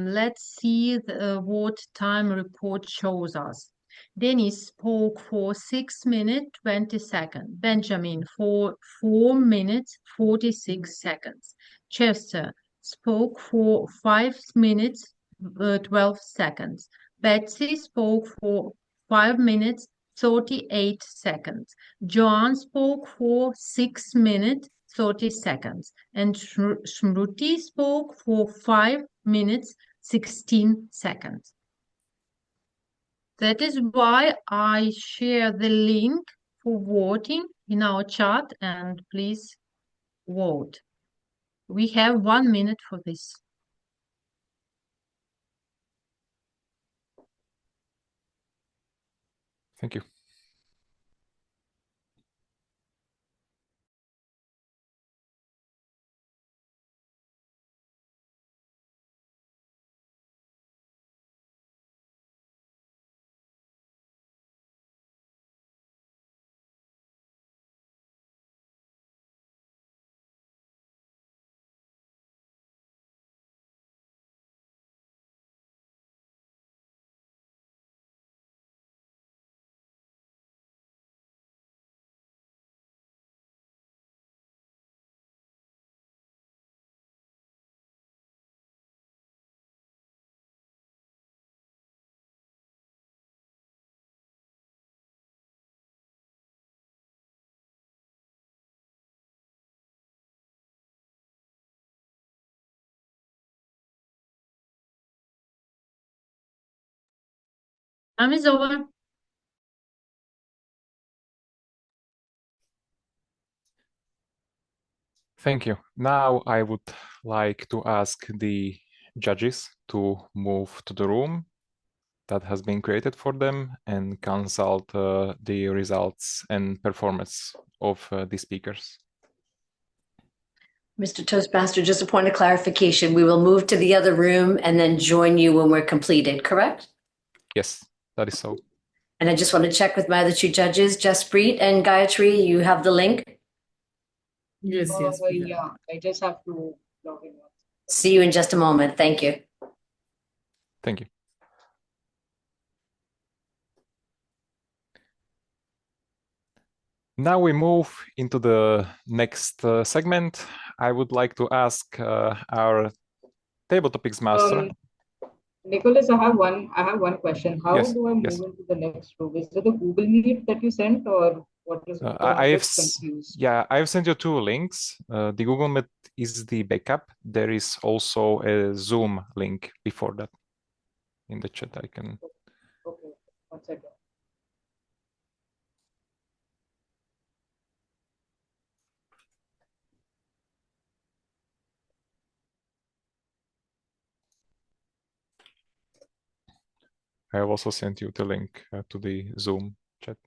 let's see what time report shows us. Dennis spoke for 6 minutes, 20 seconds. Benjamin for 4 minutes, 46 seconds. Chester spoke for 5 minutes, 12 seconds. Betsy spoke for 5 minutes, 38 seconds. Joan spoke for 6 minutes, 30 seconds. And Shruti spoke for 5 minutes, 16 seconds. That is why I share the link for voting in our chat, and please vote. We have 1 minute for this. Thank you. Time is over. Thank you. Now I would like to ask the judges to move to the room that has been created for them and consult the results and performance of the speakers. Mr. Toastmaster, just a point of clarification. We will move to the other room and then join you when we're completed, correct? Yes, that is so. And I just want to check with my other two judges, Jaspreet and Gayatri, you have the link? Yes, yeah, I just have to log in. See you in just a moment. Thank you. Thank you. Now we move into the next segment. I would like to ask our table topics master. Nicholas, I have one question. How Yes, do I move yes. into the next room? Is it the Google Meet that you sent, or what is it? I I'm have just confused. yeah, I have sent you two links. The Google Meet is the backup. There is also a Zoom link before that in the chat. I can. Okay, 1 second. I have also sent you the link to the Zoom chat.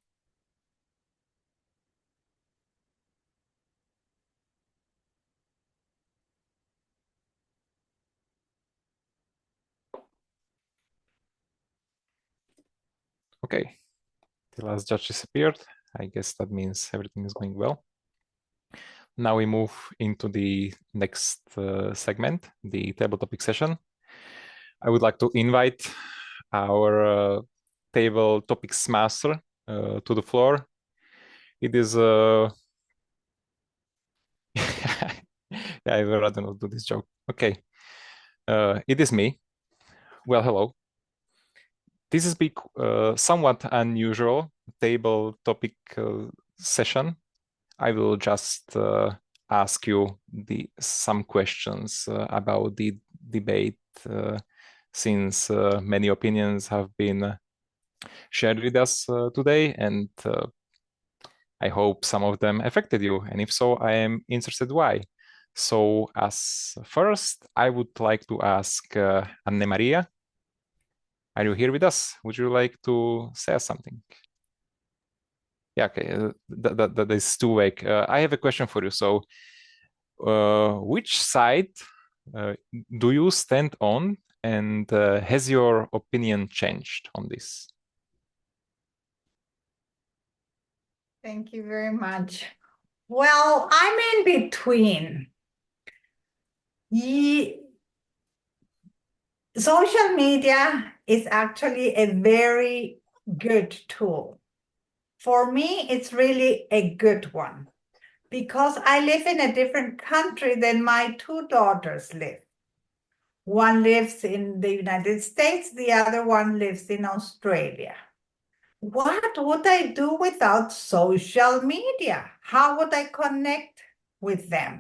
Okay, the last judge disappeared. I guess that means everything is going well. Now we move into the next segment, the table topic session. I would like to invite our table topics master to the floor. It is yeah, I would rather not do this joke. Okay, it is me. Well, hello. This is somewhat unusual table topic session. I will just ask you some questions about the debate, since many opinions have been shared with us today, and I hope some of them affected you, and if so, I am interested why. So as first, I would like to ask Anne Maria. Are you here with us? Would you like to say something? Yeah, okay, that is too vague. I have a question for you. So, which side do you stand on, and has your opinion changed on this? Thank you very much. Well, I'm in between. Social media is actually a very good tool. For me, it's really a good one because I live in a different country than my two daughters live. One lives in the United States, the other one lives in Australia. What would I do without social media? How would I connect with them?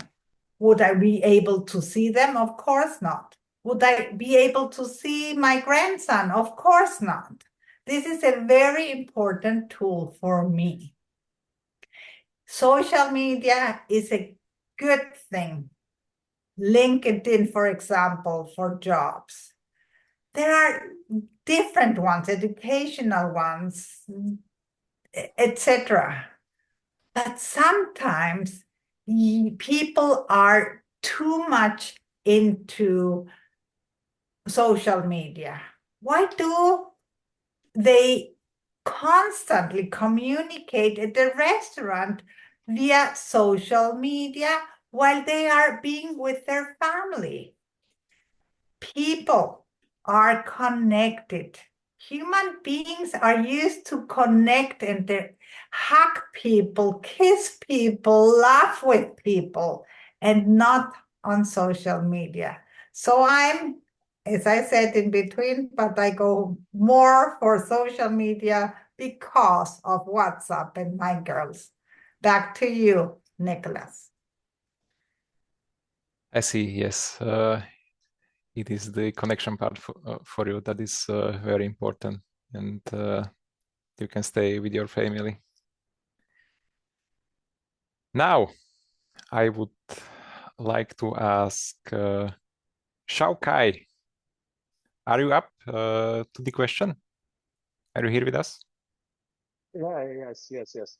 Would I be able to see them? Of course not. Would I be able to see my grandson? Of course not. This is a very important tool for me. Social media is a good thing. LinkedIn, for example, for jobs. There are different ones, educational ones, etc. But sometimes people are too much into social media. Why do they constantly communicate at the restaurant via social media while they are being with their family? People are connected. Human beings are used to connect and hug people, kiss people, laugh with people, and not on social media. So I'm, as I said, in between, but I go more for social media because of WhatsApp and my girls. Back to you, Nicholas. I see, yes. It is the connection part for you that is very important, and you can stay with your family. Now, I would like to ask Shao Kai. Are you up to the question? Are you here with us? Yeah, yes.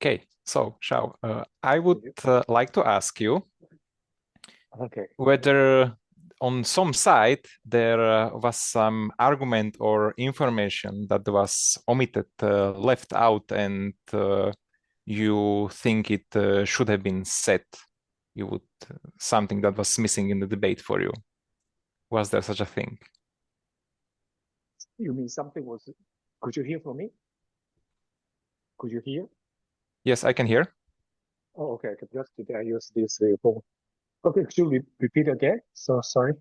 Okay, so Shao, I would like to ask you whether on some side there was some argument or information that was omitted, left out, and you think it should have been said. You would something that was missing in the debate for you. Was there such a thing? You mean something was? Could you hear from me? Could you hear? Yes, I can hear. Oh, okay. Because today I use this phone. Okay, could you repeat again? So sorry.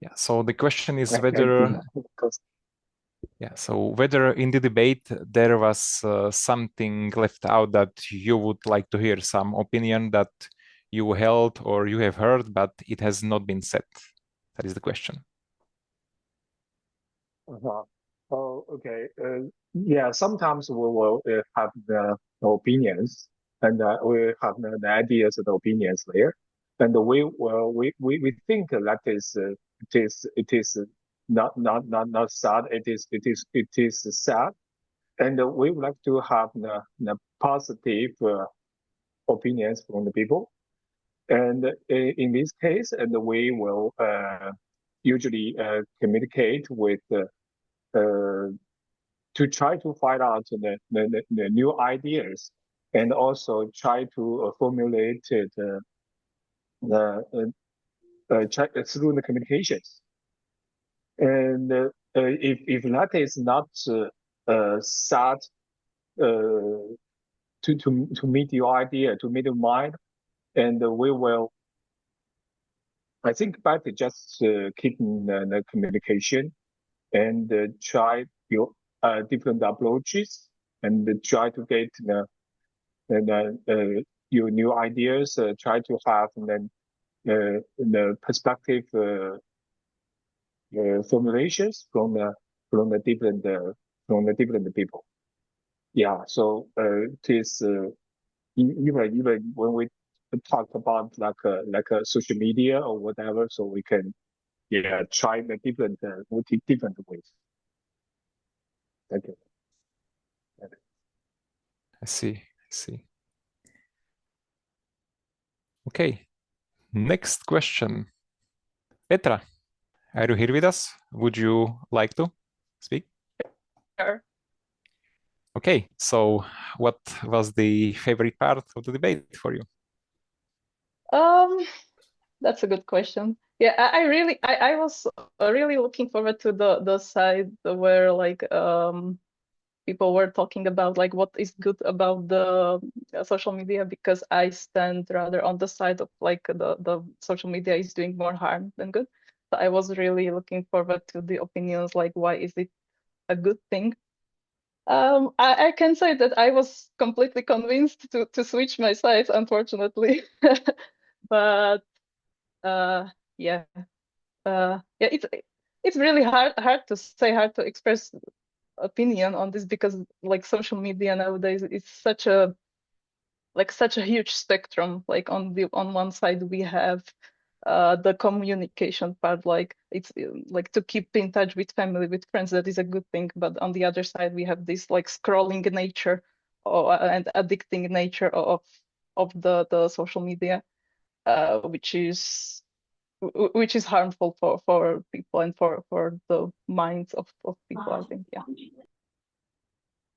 Yeah. So the question is whether. Yeah. So whether in the debate there was something left out that you would like to hear, some opinion that you held or you have heard, but it has not been said. That is the question. Oh, okay. Yeah, sometimes we will have the opinions, and we have the ideas and opinions there, and we think that it is not sad. It is sad, and we would like to have the positive opinions from the people, and in this case, and we will usually communicate with to try to find out the new ideas and also try to formulate it through the communications. And if that is not set to meet your idea, to meet your mind, and we will, I think, better just keeping the communication and try your different approaches and try to get your new ideas. Try to have the perspective formulations from the different people. Yeah. So it is even when we talk about like a social media or whatever, so we can try the different ways. Thank you. I see. Okay, next question. Petra, are you here with us? Would you like to speak? Sure. Okay, so what was the favorite part of the debate for you? That's a good question. Yeah, I was really looking forward to the side where like people were talking about like what is good about the social media, because I stand rather on the side of like the social media is doing more harm than good. So I was really looking forward to the opinions, like why is it a good thing? I can say that I was completely convinced to switch my sides, unfortunately. But yeah, it's really hard to say, hard to express opinion on this, because like social media nowadays is such a huge spectrum. Like on one side we have the communication part, like it's like to keep in touch with family, with friends, that is a good thing. But on the other side we have this like scrolling nature and addicting nature of the social media, which is harmful for people and for the minds of people, I think. Yeah.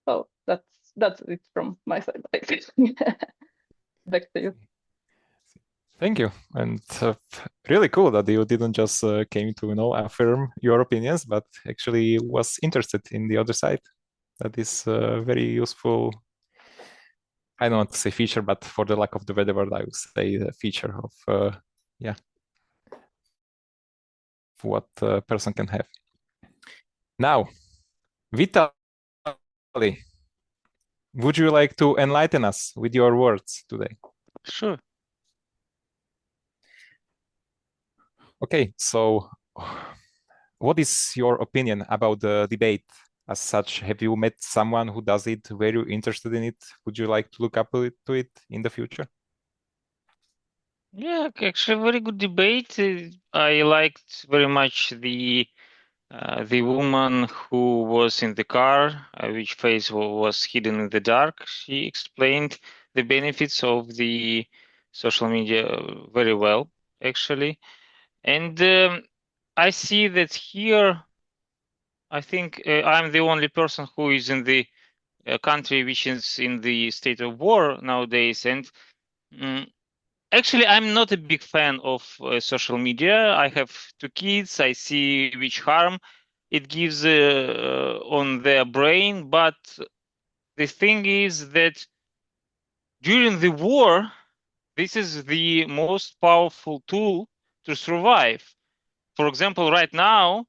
So that's it from my side. Back to you. Thank you, and really cool that you didn't just came to affirm your opinions, but actually was interested in the other side. That is very useful. I don't want to say feature, but for the lack of the better word, I would say the feature of what a person can have. Now, Vitaly, would you like to enlighten us with your words today? Sure. Okay, so what is your opinion about the debate as such? Have you met someone who does it? Were you interested in it? Would you like to look up to it in the future? Yeah, actually, very good debate. I liked very much the woman who was in the car, which face was hidden in the dark. She explained the benefits of the social media very well, actually. And I see that here, I think I'm the only person who is in the country which is in the state of war nowadays. And actually, I'm not a big fan of social media. I have 2 kids. I see which harm it gives on their brain. But the thing is that during the war, this is the most powerful tool to survive. For example, right now,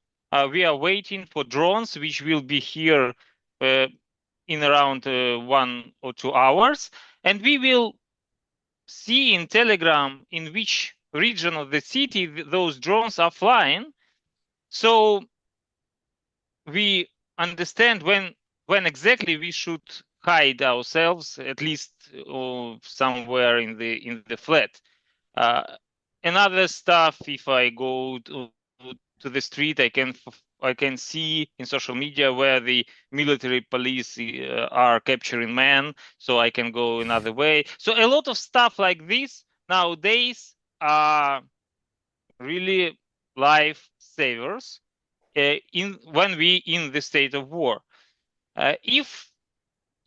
we are waiting for drones, which will be here in around 1 or 2 hours. And we will see in Telegram in which region of the city those drones are flying. So we understand when exactly we should hide ourselves, at least somewhere in the flat. Another stuff, if I go to the street, I can see in social media where the military police are capturing men, so I can go another way. So a lot of stuff like this nowadays are really life savers. when we in the state of war. If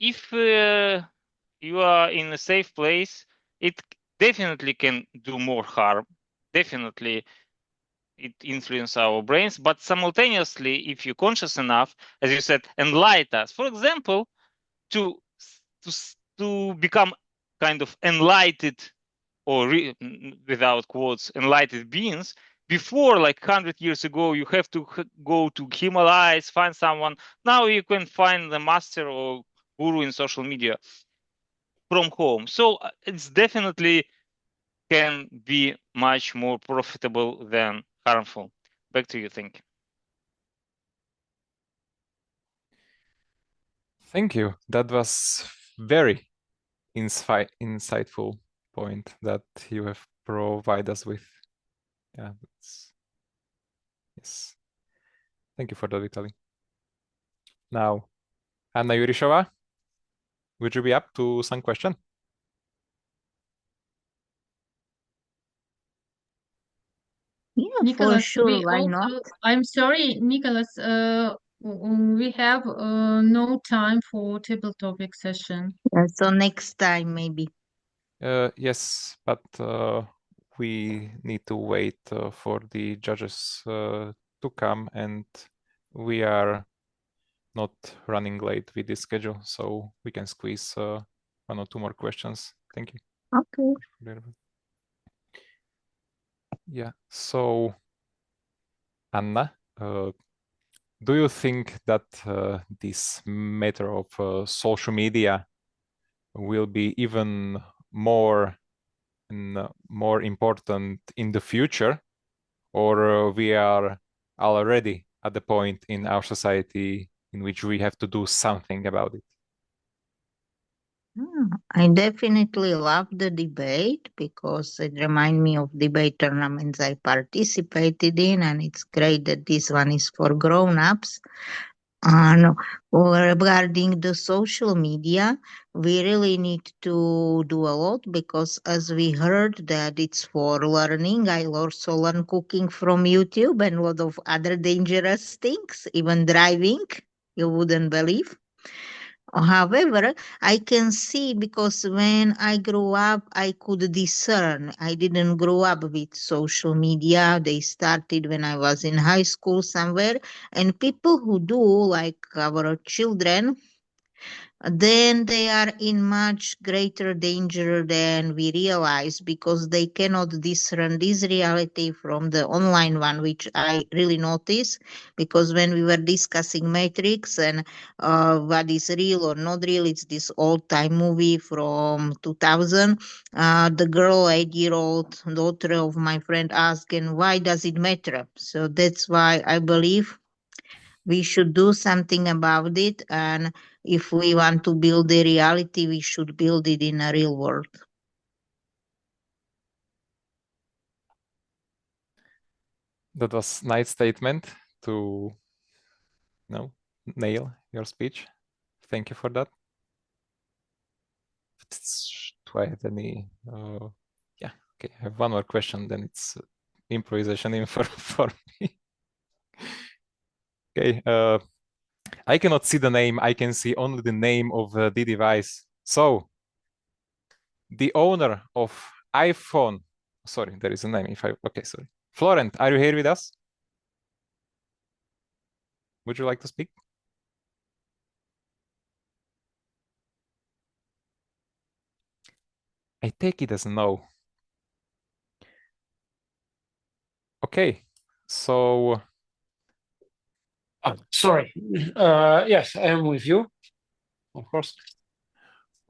you are in a safe place, it definitely can do more harm. Definitely, it influences our brains. But simultaneously, if you're conscious enough, as you said, enlighten us. For example, to become kind of enlightened, or without quotes, enlightened beings. Before, like 100 years ago, you have to go to Himalayas, find someone. Now you can find the master or guru in social media from home. So it's definitely can be much more profitable than harmful. Back to you. Thank you. Thank you. That was very insightful point that you have provided us with. Yeah, yes. Thank you for that, Vitaly. Now, Anna Yurishova, would you be up to some question? Yeah, for Nicholas, sure. we Why also, not? I'm sorry, Nicholas, we have no time for table topic session. So next time maybe. Yes, but we need to wait for the judges to come, and we are not running late with this schedule, so we can squeeze 1 or 2 more questions. Thank you. Okay. Yeah, so Anna, do you think that this matter of social media will be even more important in the future, or we are already at the point in our society in which we have to do something about it? I definitely love the debate because it reminds me of debate tournaments I participated in, and it's great that this one is for grown-ups. No, regarding the social media, we really need to do a lot because as we heard that it's for learning, I also learn cooking from YouTube and a lot of other dangerous things, even driving, you wouldn't believe. However, I can see because when I grew up, I could discern. I didn't grow up with social media. They started when I was in high school somewhere. And people who do, like our children, then they are in much greater danger than we realize because they cannot discern this reality from the online one, which I really notice. Because when we were discussing Matrix and what is real or not real, it's this old time movie from 2000. The girl, 8-year-old daughter of my friend, asked, and why does it matter? So that's why I believe we should do something about it, and if we want to build a reality, we should build it in a real world. That was nice statement to nail your speech. Thank you for that. Do I have any? Yeah, okay. I have one more question. Then it's improvisation in for me. Okay. I cannot see the name. I can see only the name of the device. So the owner of iPhone. Sorry, there is a name. Okay, sorry. Florent, are you here with us? Would you like to speak? I take it as a no. Okay, so. Sorry. Yes, I am with you, of course.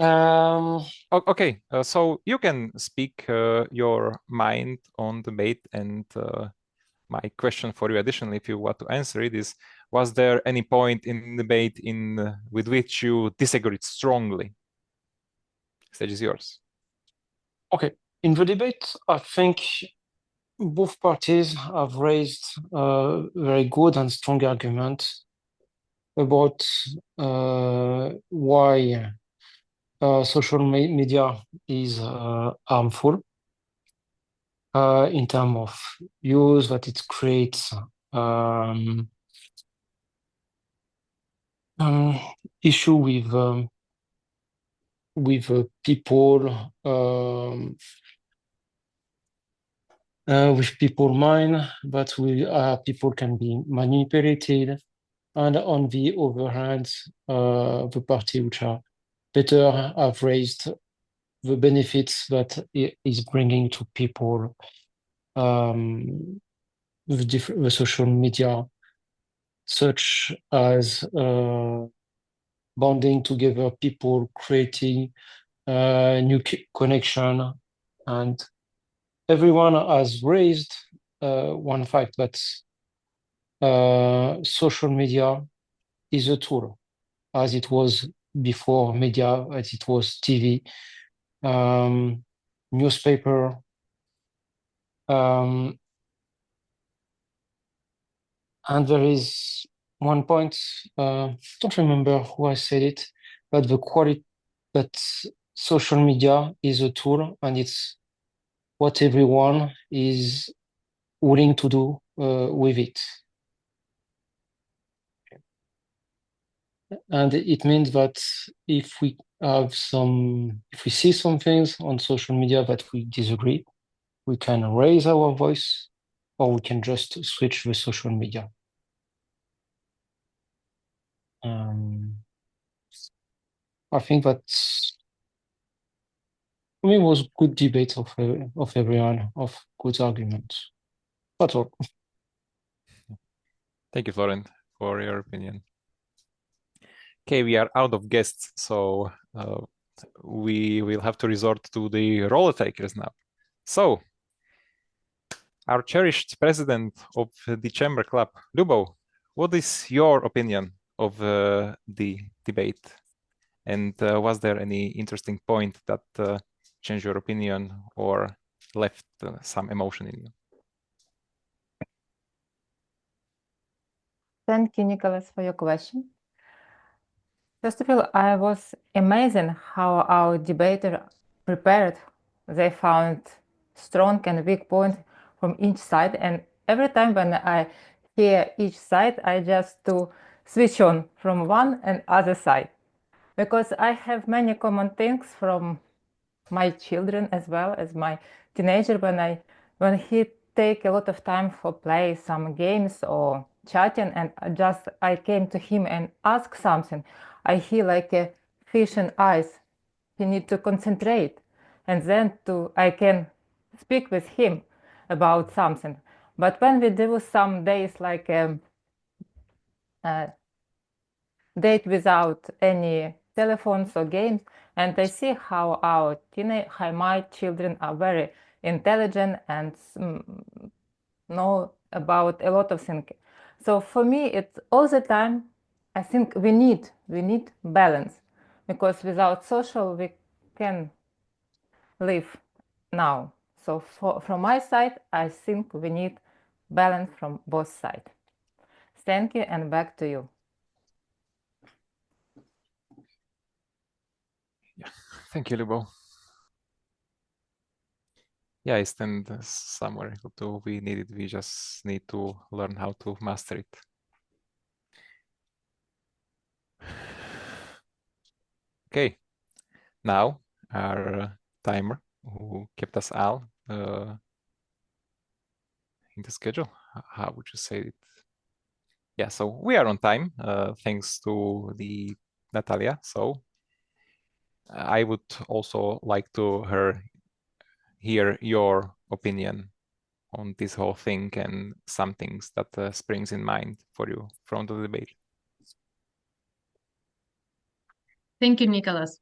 Okay, so you can speak your mind on debate, and my question for you additionally, if you want to answer it, is: was there any point in debate with which you disagreed strongly? Stage is yours. Okay, in the debate, I think both parties have raised very good and strong arguments about why social media is harmful in terms of use that it creates issue with people with people mind, but people can be manipulated. And on the other hand, the party which are better have raised the benefits that it is bringing to people, the social media, such as bonding together people, creating new connection, and everyone has raised one fact that social media is a tool, as it was before media, as it was TV, newspaper, and there is one point, don't remember who I said it, but the quality that social media is a tool, and it's what everyone is willing to do with it. And it means that if we see some things on social media that we disagree, we can raise our voice, or we can just switch the social media. I think that for me was good debate of everyone, of good arguments. That's all. Thank you, Florent, for your opinion. Okay, we are out of guests, so we will have to resort to the role takers now. So, our cherished president of the Chamber Club, Lubo, what is your opinion of the debate? And was there any interesting point that changed your opinion or left some emotion in you? Thank you, Nicholas, for your question. First of all, I was amazing how our debater prepared. They found strong and weak points from each side, and every time when I hear each side, I just to switch on from one and other side, because I have many common things from my children as well as my teenager when he take a lot of time for play some games or chatting, and I came to him and ask something. I hear like a fish in eyes. He need to concentrate, and then I can speak with him about something. But when we do some days like date without any telephones or games, and I see how my children are very intelligent and know about a lot of things. So for me, it's all the time, I think we need balance, because without social, we can live now. So from my side, I think we need balance from both sides. Thank you, and back to you. Yeah, thank you, Lubo. Yeah, I stand somewhere too. We just need to learn how to master it. Okay, now our timer who kept us all in the schedule. How would you say it? Yeah, so we are on time, thanks to the Natalia. So I would also like to hear your opinion on this whole thing and some things that springs in mind for you from the debate. Thank you, Nicholas.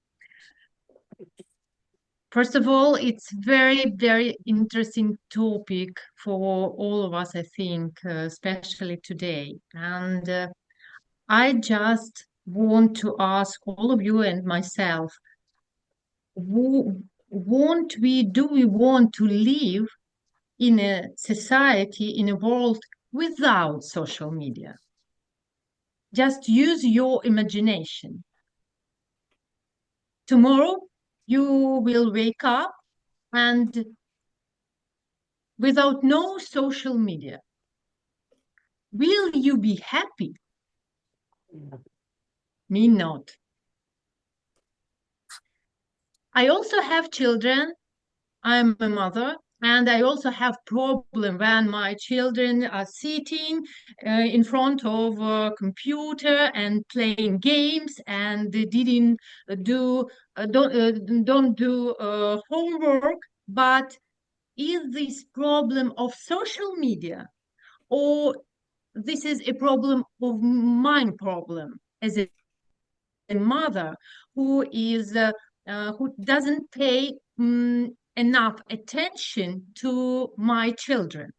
First of all, it's very, very interesting topic for all of us, I think, especially today. And I just want to ask all of you and myself, do we want to live in a society, in a world without social media? Just use your imagination. Tomorrow, you will wake up and without no social media, will you be happy? me not. I also have children. I'm a mother, and I also have problem when my children are sitting in front of a computer and playing games, and they didn't don't do homework. But is this problem of social media, or this is a problem of my problem as a mother who doesn't pay enough attention to my children?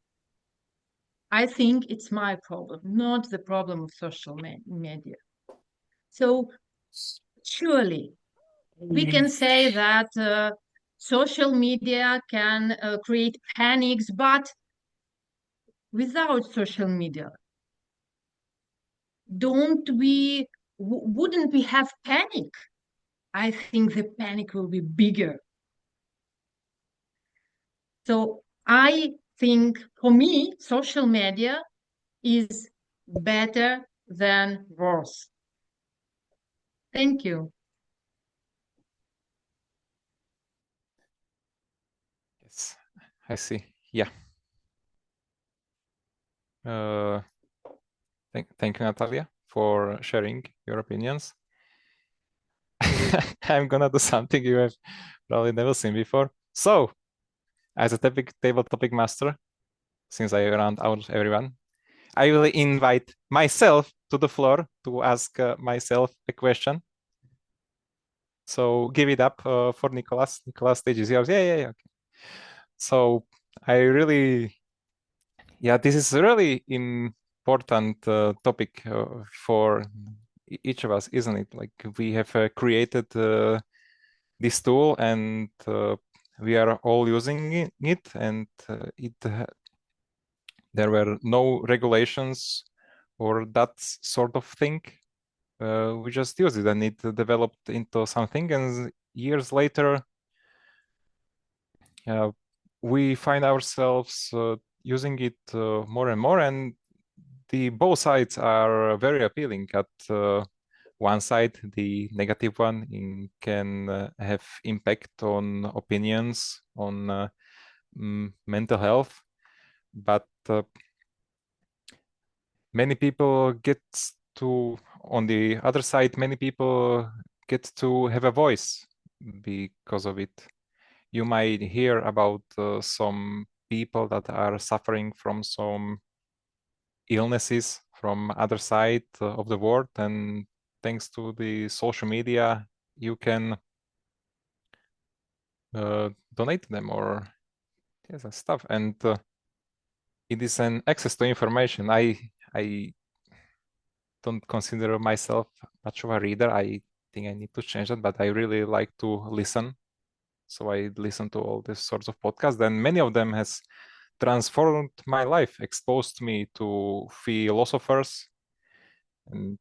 I think it's my problem, not the problem of social media. So surely we can say that social media can create panics, but without social media, wouldn't we have panic? I think the panic will be bigger. So I think for me, social media is better than worse. Thank you. Yes, I see. Yeah. Thank you, Natalia, for sharing your opinions. I'm gonna do something you have probably never seen before. So, as a table topic master, since I round out everyone, I will invite myself to the floor to ask myself a question. So give it up for Nicholas. Nicholas, stage is yours. Yeah. Okay. So this is a really important topic for each of us, isn't it? Like we have created this tool and we are all using it, and there were no regulations or that sort of thing. We just used it and it developed into something, and years later we find ourselves using it more and more, and both sides are very appealing. At one side, the negative one can have impact on opinions, on mental health, but many people on the other side, many people get to have a voice because of it. You might hear about some people that are suffering from some illnesses from other side of the world, and thanks to the social media, you can donate them or stuff. And it is an access to information. I don't consider myself much of a reader. I think I need to change that, but I really like to listen. So I listen to all these sorts of podcasts, and many of them has transformed my life, exposed me to philosophers and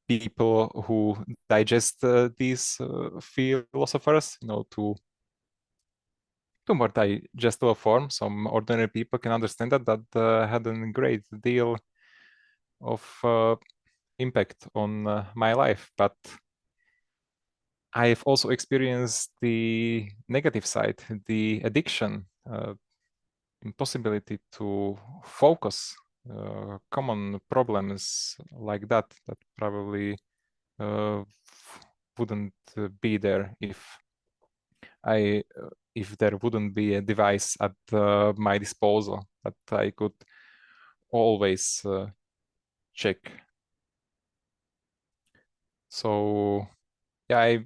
people who digest these philosophers, to more digestible form. Some ordinary people can understand that had a great deal of impact on my life. But I've also experienced the negative side, the addiction, impossibility to focus, common problems like that probably wouldn't be there if there wouldn't be a device at my disposal that I could always check. So yeah,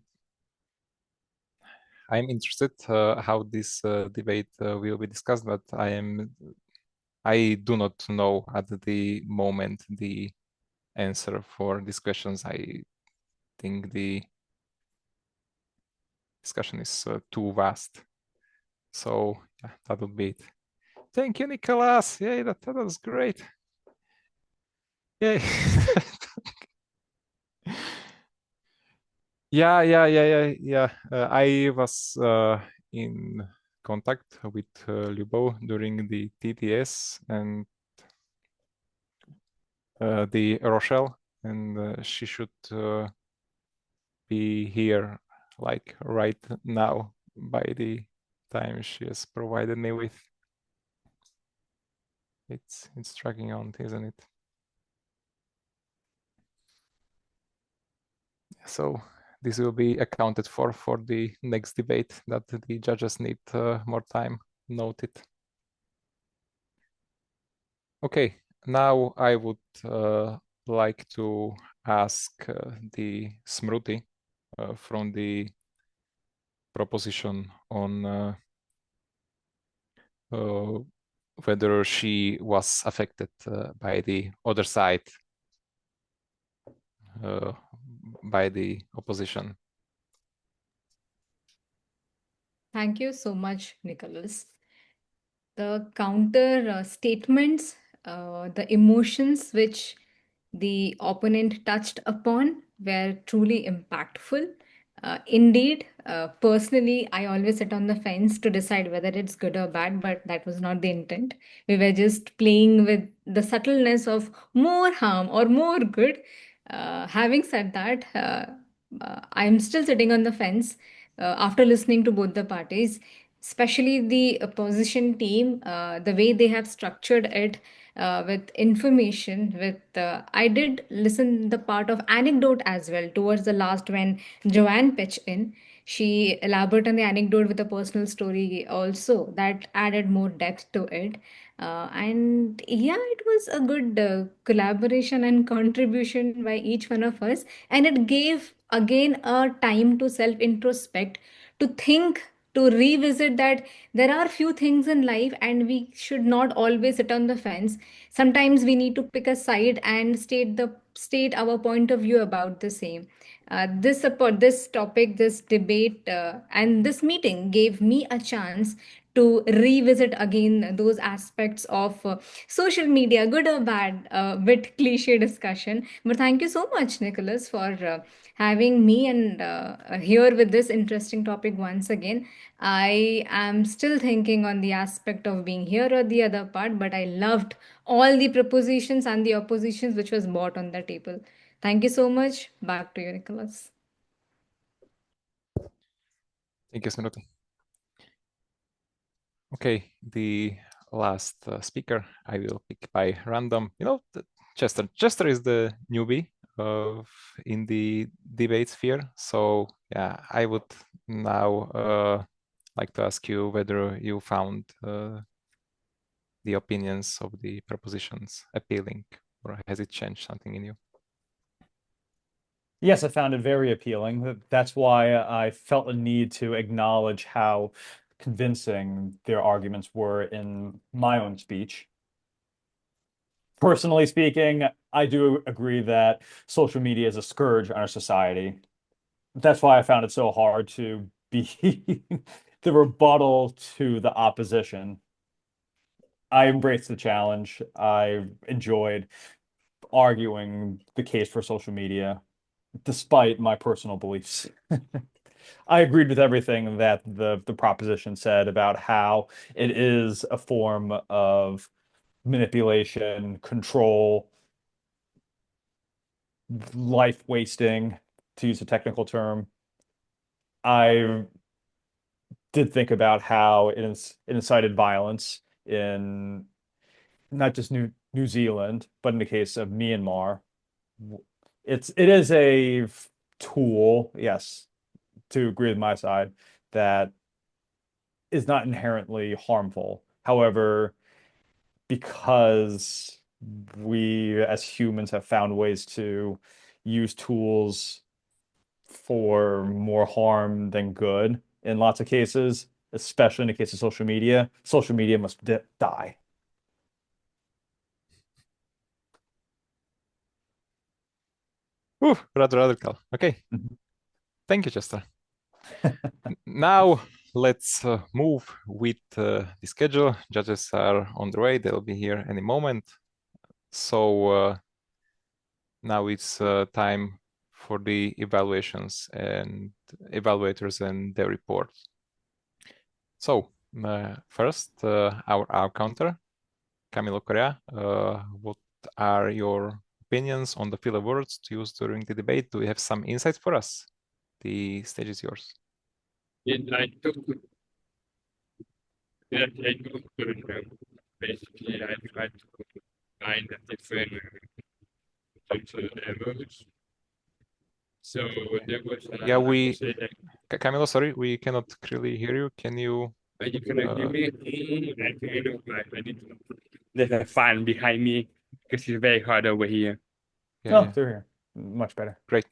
I'm interested how this debate will be discussed, but I do not know at the moment the answer for these questions. I think the discussion is too vast. So yeah, that would be it. Thank you, Nicholas. Yay, that was great. Yay. Yeah. I was in contact with Lyubov during the TTS and the Rochelle and she should be here like right now by the time she has provided me with. It's dragging on, isn't it? So this will be accounted for the next debate that the judges need more time. Noted. Okay, now I would like to ask the Smruti from the proposition on whether she was affected by the other side, by the opposition. Thank you so much, Nicholas. The counter statements, the emotions which the opponent touched upon were truly impactful. Indeed, personally, I always sit on the fence to decide whether it's good or bad, but that was not the intent. We were just playing with the subtleness of more harm or more good. Having said that, I'm still sitting on the fence after listening to both the parties, especially the opposition team, the way they have structured it with information. I did listen the part of anecdote as well towards the last when Joanne pitched in. She elaborated on the anecdote with a personal story also that added more depth to it. And yeah, it was a good collaboration and contribution by each one of us. And it gave again a time to self introspect, to think, to revisit that there are few things in life and we should not always sit on the fence. Sometimes we need to pick a side and state our point of view about the same. This topic, this debate, and this meeting gave me a chance to revisit again those aspects of social media, good or bad, bit cliche discussion. But thank you so much, Nicholas, for having me and here with this interesting topic once again. I am still thinking on the aspect of being here or the other part, but I loved all the propositions and the oppositions which was brought on the table. Thank you so much. Back to you, Nicholas. Thank you, Smruti. Okay, the last speaker I will pick by random. You know, Chester. Chester is the newbie in the debate sphere. So yeah, I would now like to ask you whether you found the opinions of the propositions appealing, or has it changed something in you? Yes, I found it very appealing. That's why I felt a need to acknowledge how convincing their arguments were in my own speech. Personally speaking, I do agree that social media is a scourge on our society. That's why I found it so hard to be the rebuttal to the opposition. I embraced the challenge. I enjoyed arguing the case for social media, despite my personal beliefs. I agreed with everything that the proposition said about how it is a form of manipulation, control, life wasting, to use a technical term. I did think about how it incited violence in not just New Zealand, but in the case of Myanmar. It is a tool, yes, to agree with my side, that is not inherently harmful. However, because we as humans have found ways to use tools for more harm than good in lots of cases, especially in the case of social media must die. Ooh, rather radical. Okay. Thank you, Chester. Now let's move with the schedule. Judges are on the way. They'll be here any moment. So now it's time for the evaluations and evaluators and their reports. So first, our counter, Camilo Correa. What are your opinions on the filler words to use during the debate? Do you have some insights for us? The stage is yours. Basically, I tried to find the different social levels. So there was Yeah, I would say that Camilo, sorry, we cannot really hear you. Can you? you cannot hear me. There's a fan behind me because it's very hard over here. Yeah, They're here. Much better. Great.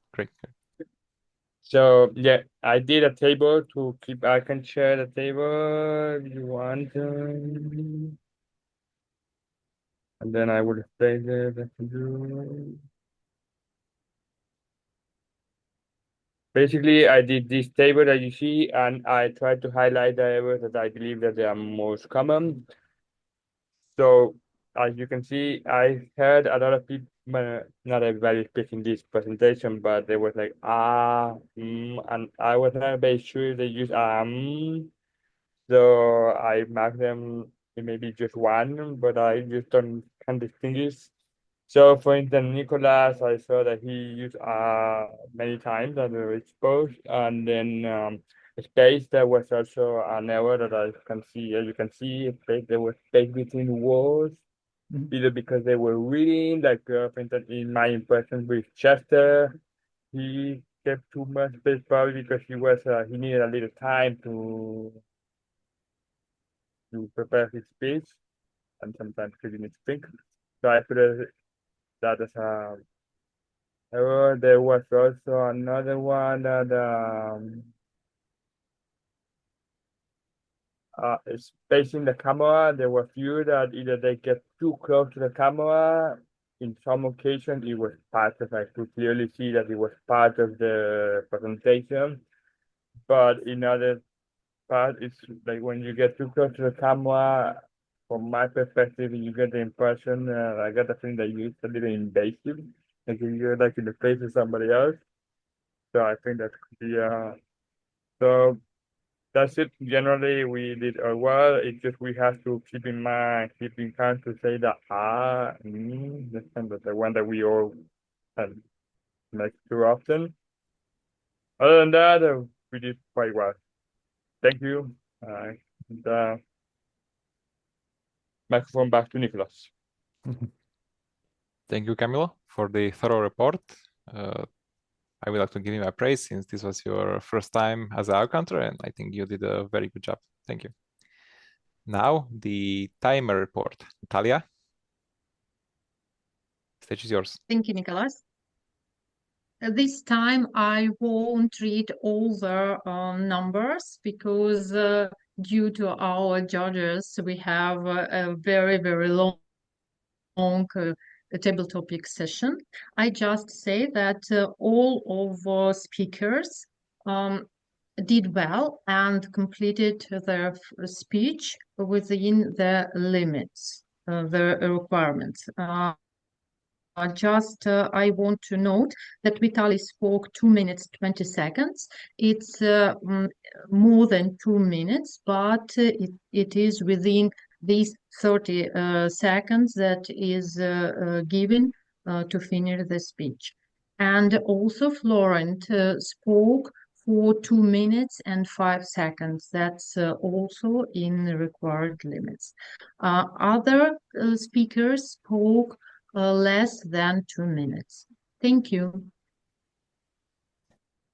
So yeah, I did a table to keep. I can share the table if you want, and then I will stay there. Basically, I did this table that you see, and I tried to highlight the areas that I believe that they are most common. So as you can see, I heard a lot of people, not everybody speaking this presentation, but they was like, and I was not very sure they use so I marked them in maybe just one, but I just can distinguish. So for instance, Nicolas, I saw that he used many times that were exposed, and then space, there was also an error that I can see. As you can see, space, there was space between words, either because they were reading, like for instance, in my impression with Chester, he kept too much space probably because he needed a little time to prepare his speech, and sometimes he didn't think. So I put that as a error. There was also another one that spacing the camera. There were few that either they get too close to the camera. In some occasions, it was part of. I could clearly see that it was part of the presentation, but in other part, it's like when you get too close to the camera. From my perspective, you get the impression. I got the feeling that it's a little invasive, like you're like in the face of somebody else. So I think that could be so. That's it. Generally, we did well. It's just we have to keep in mind to say that this kind of the one that we all make too often. Other than that, we did quite well. Thank you. Microphone back to Nicolas. Thank you, Camilo, for the thorough report. I would like to give you my praise since this was your first time as an outcounter, and I think you did a very good job. Thank you. Now, the timer report. Natalia, stage is yours. Thank you, Nicholas. This time I won't read all the numbers because due to our judges, we have a very, very long table topic session. I just say that all of our speakers did well and completed their speech within the limits, the requirements. I want to note that Vitaly spoke 2 minutes 20 seconds. It's more than 2 minutes, but it is within these 30 seconds that is given to finish the speech. And also Florent spoke for 2 minutes and 5 seconds. That's also in the required limits. Other speakers spoke less than 2 minutes. Thank you.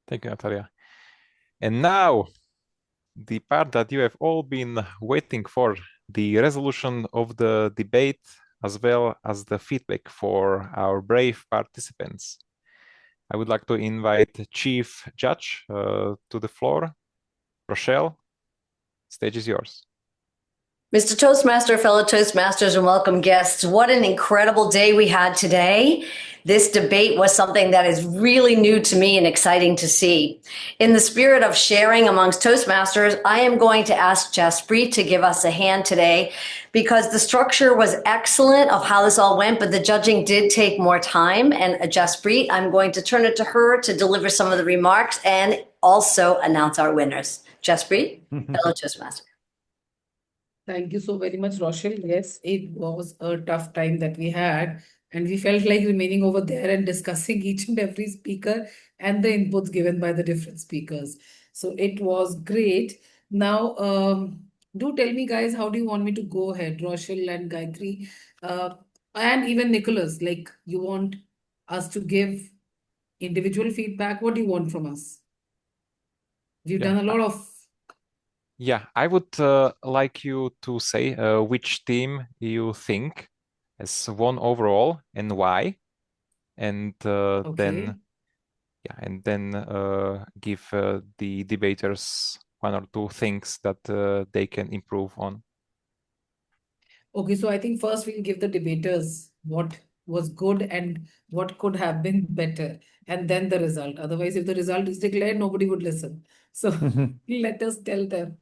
Thank you, Natalia. And now, the part that you have all been waiting for, the resolution of the debate, as well as the feedback for our brave participants. I would like to invite Chief Judge to the floor. Rochelle, stage is yours. Mr. Toastmaster, fellow Toastmasters, and welcome guests. What an incredible day we had today. This debate was something that is really new to me and exciting to see. In the spirit of sharing amongst Toastmasters, I am going to ask Jaspreet to give us a hand today because the structure was excellent of how this all went, but the judging did take more time. And Jaspreet, I'm going to turn it to her to deliver some of the remarks and also announce our winners. Jaspreet, fellow Toastmaster. Thank you so very much, Rochelle. Yes, it was a tough time that we had. And we felt like remaining over there and discussing each and every speaker and the inputs given by the different speakers. So it was great. Now, do tell me, guys, how do you want me to go ahead, Rochelle and Gayatri, and even Nicholas? Like, you want us to give individual feedback? What do you want from us? We've Yeah. done a lot of. Yeah, I would like you to say which team you think has won overall and why, and then give the debaters one or two things that they can improve on. Okay, so I think first we'll give the debaters what was good and what could have been better, and then the result. Otherwise, if the result is declared, nobody would listen. So let us tell them.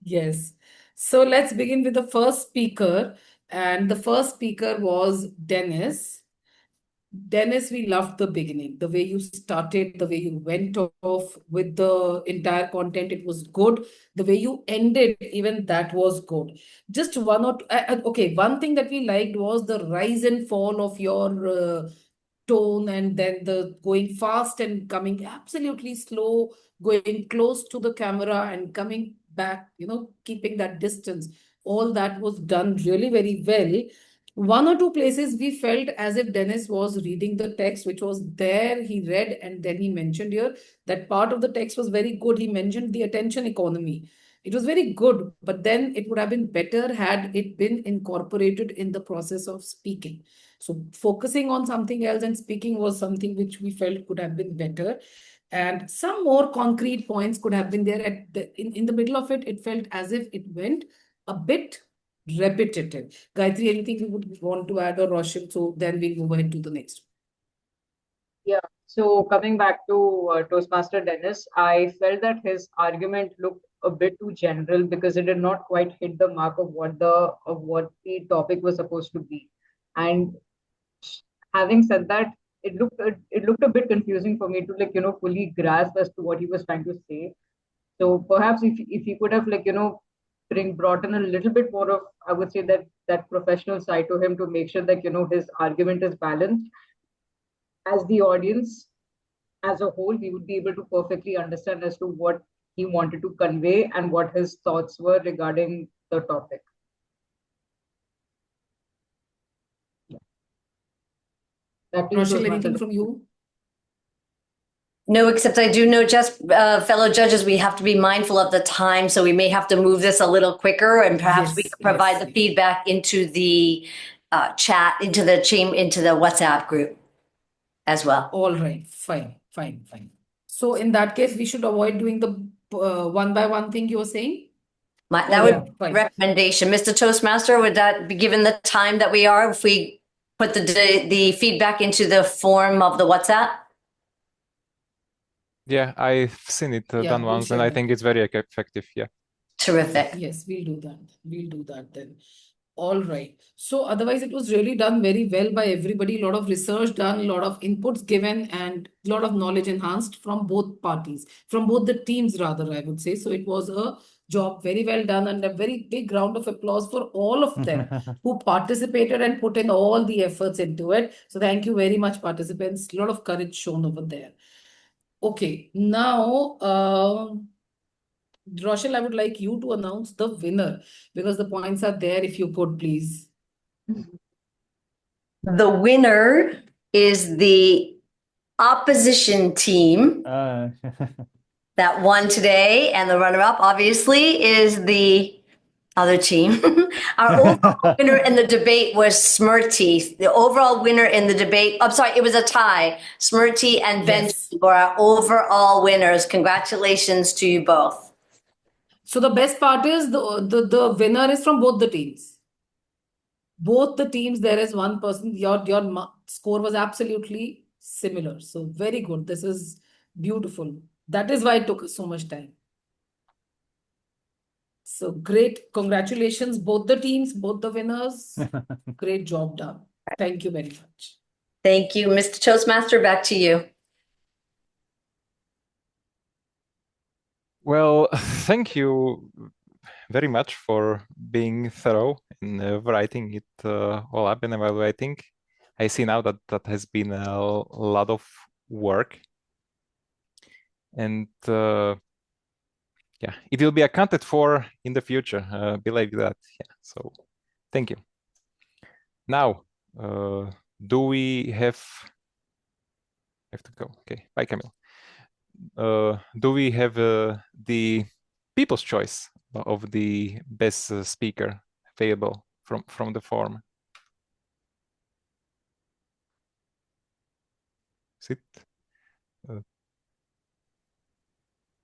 Yes. So let's begin with the first speaker. And the first speaker was Dennis. Dennis, we loved the beginning, the way you started, the way you went off with the entire content. It was good. The way you ended, even that was good. Just one or two, okay, one thing that we liked was the rise and fall of your tone, and then the going fast and coming absolutely slow, going close to the camera and coming back, keeping that distance. All that was done really very well. One or two places we felt as if Dennis was reading the text, which was there. He read and then he mentioned here that part of the text was very good. He mentioned the attention economy. It was very good, but then it would have been better had it been incorporated in the process of speaking. So focusing on something else and speaking was something which we felt could have been better. And some more concrete points could have been there. In the middle of it, it felt as if it went a bit repetitive. Gayatri, anything you would want to add, or Roshil? So then we'll move ahead to the next. Yeah. So coming back to Toastmaster Dennis, I felt that his argument looked a bit too general because it did not quite hit the mark of what the topic was supposed to be. And having said that, it looked a bit confusing for me to fully grasp as to what he was trying to say. So perhaps if he could have brought in a little bit more of, I would say, that professional side to him to make sure that his argument is balanced. As the audience as a whole, we would be able to perfectly understand as to what he wanted to convey and what his thoughts were regarding the topic. Rochelle, anything from you? No, except I do know, just fellow judges, we have to be mindful of the time, so we may have to move this a little quicker, and perhaps we could provide the feedback into the chat, into the WhatsApp group as well. All right, fine. So in that case, we should avoid doing the one by one thing you were saying? That would be a recommendation. Mr. Toastmaster, would that be, given the time that we are, if we put the feedback into the form of the WhatsApp? Yeah, I've seen it done once, and I think it's very effective. Yeah. Terrific. Yes, we'll do that. We'll do that then. All right. So otherwise, it was really done very well by everybody. A lot of research done, a lot of inputs given, and a lot of knowledge enhanced from both parties, from both the teams, rather, I would say. So it was a job very well done, and a very big round of applause for all of them who participated and put in all the efforts into it. So thank you very much, participants. A lot of courage shown over there. Okay, now, Rochelle, I would like you to announce the winner because the points are there. If you could, please. The winner is the opposition team that won today, and the runner-up, obviously, is the other team. Our overall winner in the debate was Smriti. The overall winner in the debate, I'm sorry, it was a tie. Smriti and Ben were our overall winners. Congratulations to you both. So the best part is the winner is from both the teams. Both the teams, there is one person. Your score was absolutely similar. So very good. This is beautiful. That is why it took so much time. So great. Congratulations, both the teams, both the winners. Great job done. Thank you very much. Thank you. Mr. Toastmaster, back to you. Well, thank you very much for being thorough in writing it all up and evaluating. I see now that that has been a lot of work, and yeah, it will be accounted for in the future. Believe that. Yeah. So, thank you. Now, do we have to go? Okay. Bye, Camille. Do we have the people's choice of the best speaker available from the form? Is it?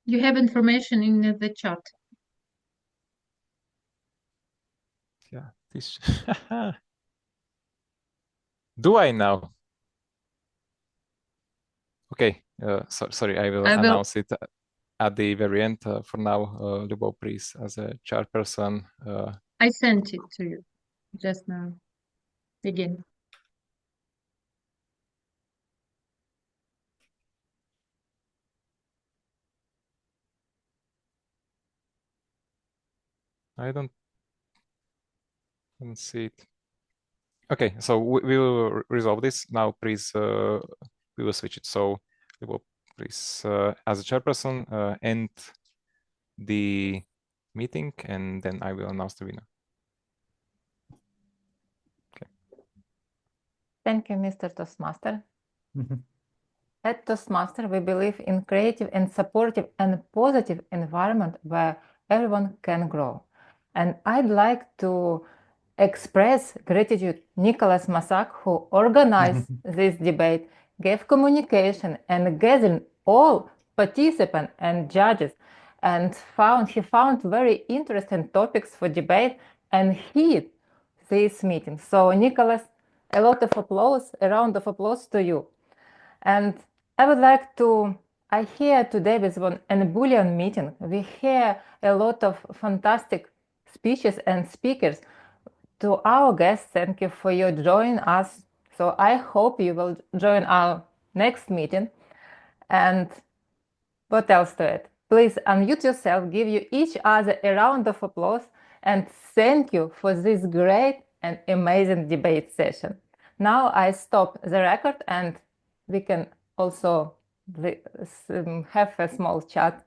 You have information in the chat. Yeah. This. Do I now? Okay. Sorry. I will announce it at the very end. For now, Lyubov, please, as a chairperson. I sent it to you just now. Begin. I don't see it. Okay, so we will resolve this now. Please, we will switch it. So, please, as a chairperson, end the meeting, and then I will announce the winner. Okay. Thank you, Mr. Toastmaster. At Toastmaster, we believe in creative and supportive and positive environment where everyone can grow. And I'd like to express gratitude Nicholas Masak, who organized this debate, gave communication and gathered all participants and judges, and he found very interesting topics for debate and heed this meeting. So Nicholas, a lot of applause, a round of applause to you. And I would like to, I hear today with an Boolean meeting, we hear a lot of fantastic speeches and speakers. To our guests, thank you for your joining us. So I hope you will join our next meeting. And what else to it? Please unmute yourself, give you each other a round of applause, and thank you for this great and amazing debate session. Now I stop the record, and we can also have a small chat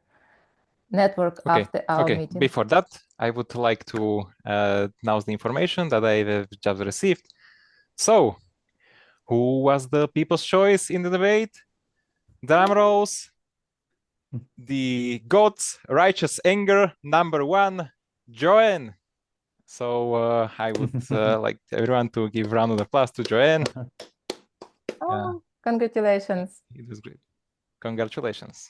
network after our meeting. Before that, I would like to announce the information that I have just received. So, who was the people's choice in the debate? Drum rolls. The God's righteous anger, #1, Joanne. So I would like everyone to give a round of applause to Joanne. Oh, congratulations. It was great. Congratulations.